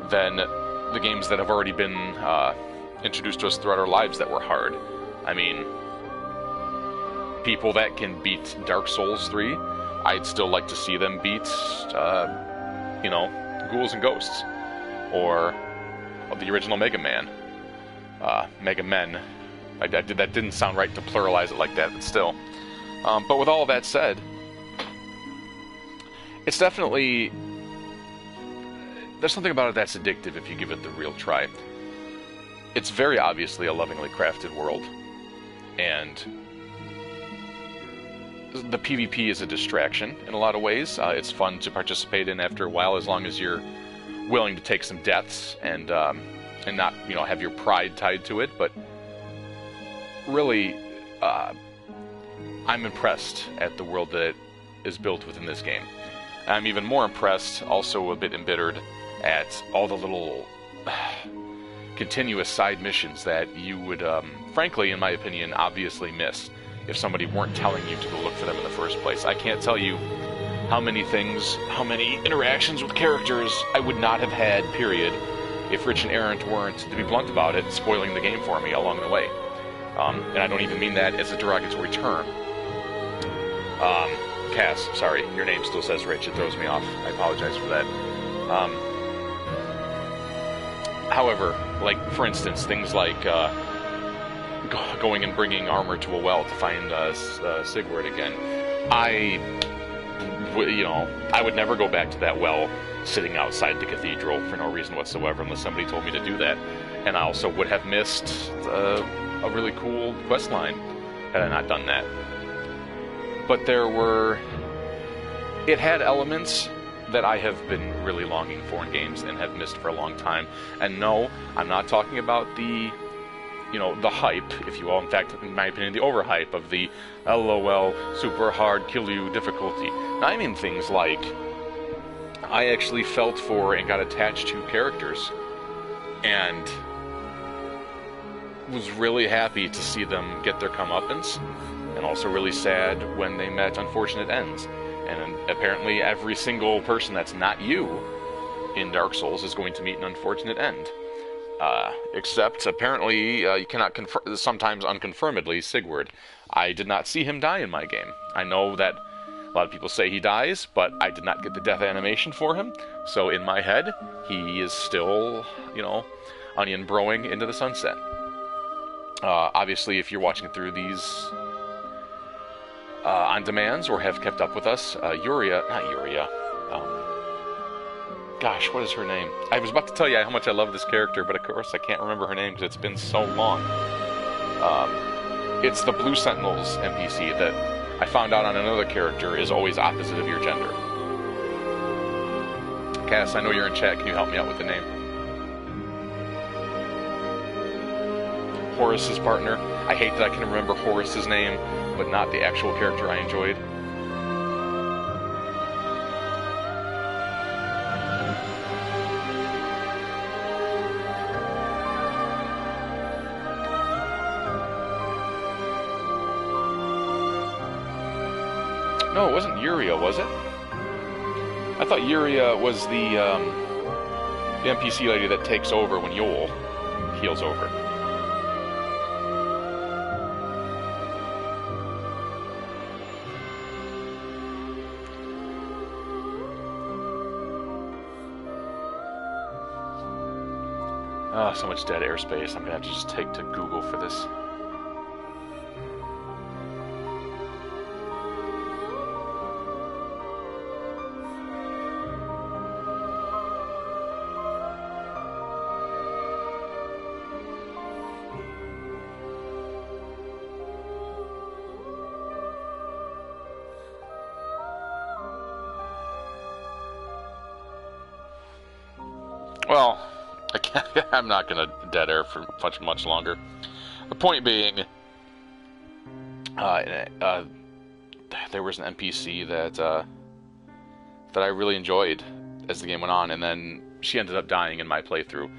than the games that have already been introduced to us throughout our lives that were hard. I mean, people that can beat Dark Souls 3, I'd still like to see them beat, Ghouls and Ghosts, or the original Mega Man, Mega Men. That didn't sound right to pluralize it like that, but still. But with all of that said, it's definitely, there's something about it that's addictive if you give it the real try. It's very obviously a lovingly crafted world, and the PvP is a distraction in a lot of ways. It's fun to participate in after a while, as long as you're willing to take some deaths and not, have your pride tied to it. But really, I'm impressed at the world that is built within this game. I'm even more impressed, also a bit embittered, at all the little continuous side missions that you would, frankly, in my opinion, obviously miss if somebody weren't telling you to go look for them in the first place. I can't tell you how many things, how many interactions with characters I would not have had, period, if Rich and Errant weren't, to be blunt about it, spoiling the game for me along the way. And I don't even mean that as a derogatory term. Cass, sorry, your name still says Rich, it throws me off. I apologize for that. However, like, for instance, things like going and bringing armor to a well to find Sigurd again. I would never go back to that well sitting outside the cathedral for no reason whatsoever unless somebody told me to do that. And I also would have missed a really cool quest line had I not done that. But it had elements that I have been really longing for in games and have missed for a long time. And no, I'm not talking about the hype, if you will. In fact, in my opinion, the overhype of the LOL super hard kill you difficulty. I mean things like, I actually felt for and got attached to characters, and was really happy to see them get their comeuppance, and also really sad when they met unfortunate ends. And apparently every single person that's not you in Dark Souls is going to meet an unfortunate end. Except, apparently, you cannot confirm, sometimes unconfirmedly, Sigurd. I did not see him die in my game. I know that a lot of people say he dies, but I did not get the death animation for him, so in my head, he is still, onion broing into the sunset. Obviously, if you're watching through these on-demands or have kept up with us, gosh, what is her name? I was about to tell you how much I love this character, but of course I can't remember her name because it's been so long. It's the Blue Sentinels NPC that I found out on another character is always opposite of your gender. Cass, I know you're in chat. Can you help me out with the name? Horace's partner. I hate that I can remember Horace's name, but not the actual character I enjoyed. No, it wasn't Yuria, was it? I thought Yuria was the NPC lady that takes over when Yoel heals over. Oh, so much dead airspace. I'm gonna have to just take to Google for this. Well, I'm not going to dead air for much longer. The point being, there was an NPC that I really enjoyed as the game went on, and then she ended up dying in my playthrough,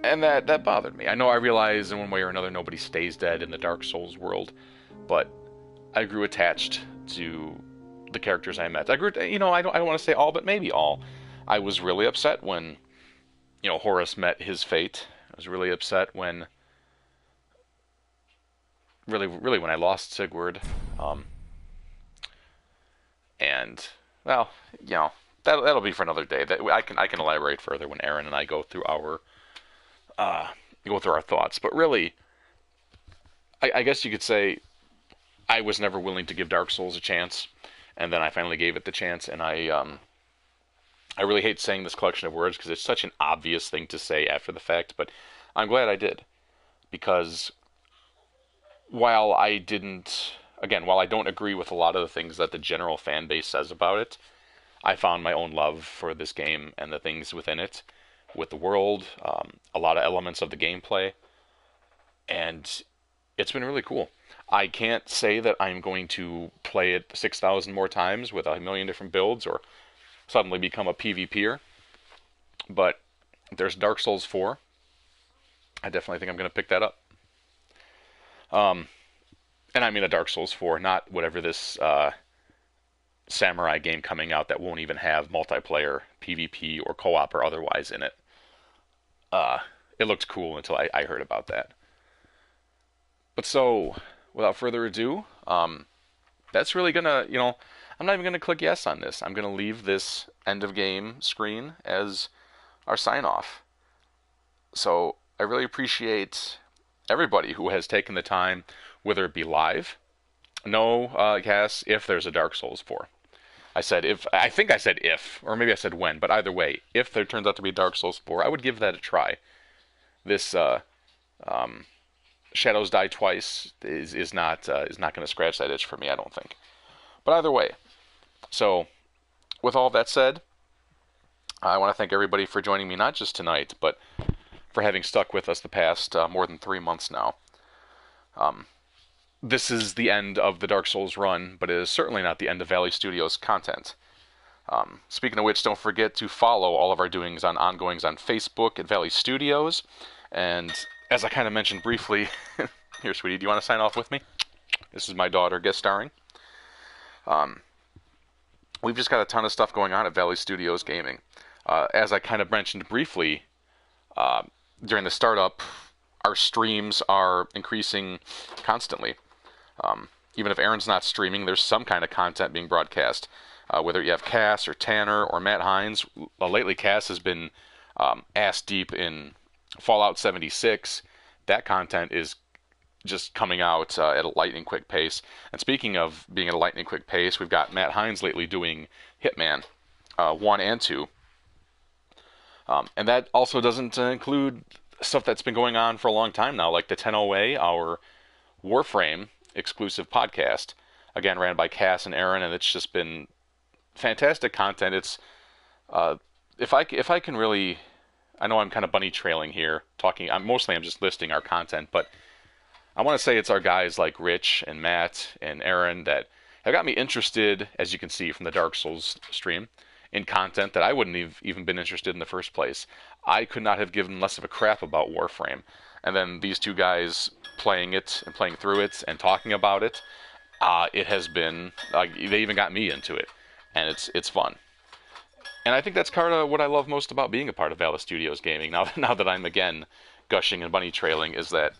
and that bothered me. I know I realize in one way or another nobody stays dead in the Dark Souls world, but I grew attached to the characters I met. I grew, I don't want to say all, but maybe all. I was really upset when, Horace met his fate. I was really upset when, really when I lost Sigurd. And, well, that'll be for another day. That I can elaborate further when Aaron and I go through our thoughts. But really, I guess you could say I was never willing to give Dark Souls a chance, and then I finally gave it the chance, and I really hate saying this collection of words because it's such an obvious thing to say after the fact, but I'm glad I did. Because while I don't agree with a lot of the things that the general fan base says about it, I found my own love for this game and the things within it, with the world, a lot of elements of the gameplay, and it's been really cool. I can't say that I'm going to play it 6,000 more times with a million different builds, or suddenly become a PvPer, but there's Dark Souls 4. I definitely think I'm going to pick that up. And I mean a Dark Souls 4, not whatever this samurai game coming out that won't even have multiplayer, PvP, or co-op or otherwise in it. It looked cool until I heard about that. But so, without further ado, that's really going to, I'm not even going to click yes on this. I'm going to leave this end of game screen as our sign off. So I really appreciate everybody who has taken the time, whether it be live. No, Cass, if there's a Dark Souls 4. I said if, I think I said if, or maybe I said when, but either way, if there turns out to be Dark Souls 4, I would give that a try. This Shadows Die Twice is not going to scratch that itch for me, I don't think. But either way, so with all that said, I want to thank everybody for joining me, not just tonight, but for having stuck with us the past more than 3 months now. This is the end of the Dark Souls run, but it is certainly not the end of Valley Studios content. Speaking of which, don't forget to follow all of our doings on ongoings on Facebook at Valley Studios. And as I kind of mentioned briefly, here, sweetie, do you want to sign off with me? This is my daughter guest starring. We've just got a ton of stuff going on at Valley Studios Gaming. As I kind of mentioned briefly, during the startup, our streams are increasing constantly. Even if Aaron's not streaming, there's some kind of content being broadcast. Whether you have Cass or Tanner or Matt Hines, lately Cass has been ass deep in Fallout 76. That content is just coming out at a lightning quick pace. And speaking of being at a lightning quick pace, we've got Matt Hines lately doing Hitman 1 and 2. And that also doesn't include stuff that's been going on for a long time now, like the 10OA, our Warframe, exclusive podcast, again ran by Cass and Aaron, and it's just been fantastic content. It's if I can really, I know I'm kind of bunny trailing here, talking. I'm just listing our content, but I want to say it's our guys like Rich and Matt and Aaron that have got me interested, as you can see from the Dark Souls stream, in content that I wouldn't have even been interested in the first place. I could not have given less of a crap about Warframe. And then these two guys playing it and playing through it and talking about it, it has been, they even got me into it. And it's fun. And I think that's kind of what I love most about being a part of Valve Studios Gaming, now that I'm again gushing and bunny trailing, is that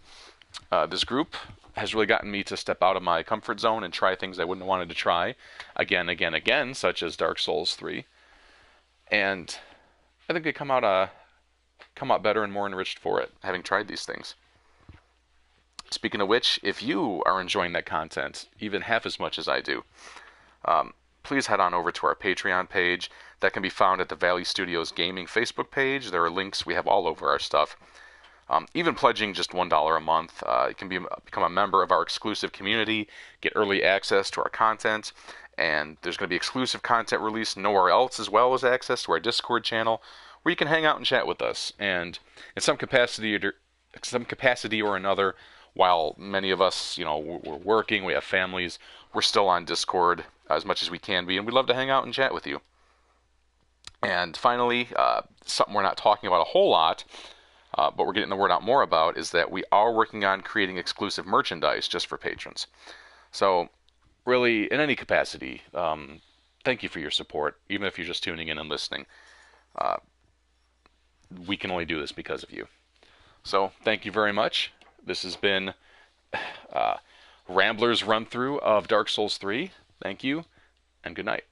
this group has really gotten me to step out of my comfort zone and try things I wouldn't have wanted to try again, such as Dark Souls 3. And I think they come out better and more enriched for it, having tried these things. Speaking of which, if you are enjoying that content even half as much as I do, please head on over to our Patreon page. That can be found at the Valley Studios Gaming Facebook page. There are links we have all over our stuff. Even pledging just $1 a month, you can become a member of our exclusive community, get early access to our content, and there's going to be exclusive content released nowhere else, as well as access to our Discord channel, where you can hang out and chat with us. And in some capacity or another, while many of us, we're working, we have families, we're still on Discord as much as we can be, and we'd love to hang out and chat with you. And finally, something we're not talking about a whole lot, but we're getting the word out more about, is that we are working on creating exclusive merchandise just for patrons. So, really, in any capacity, thank you for your support, even if you're just tuning in and listening. We can only do this because of you. So, thank you very much. This has been RAMblers run-through of Dark Souls 3. Thank you, and good night.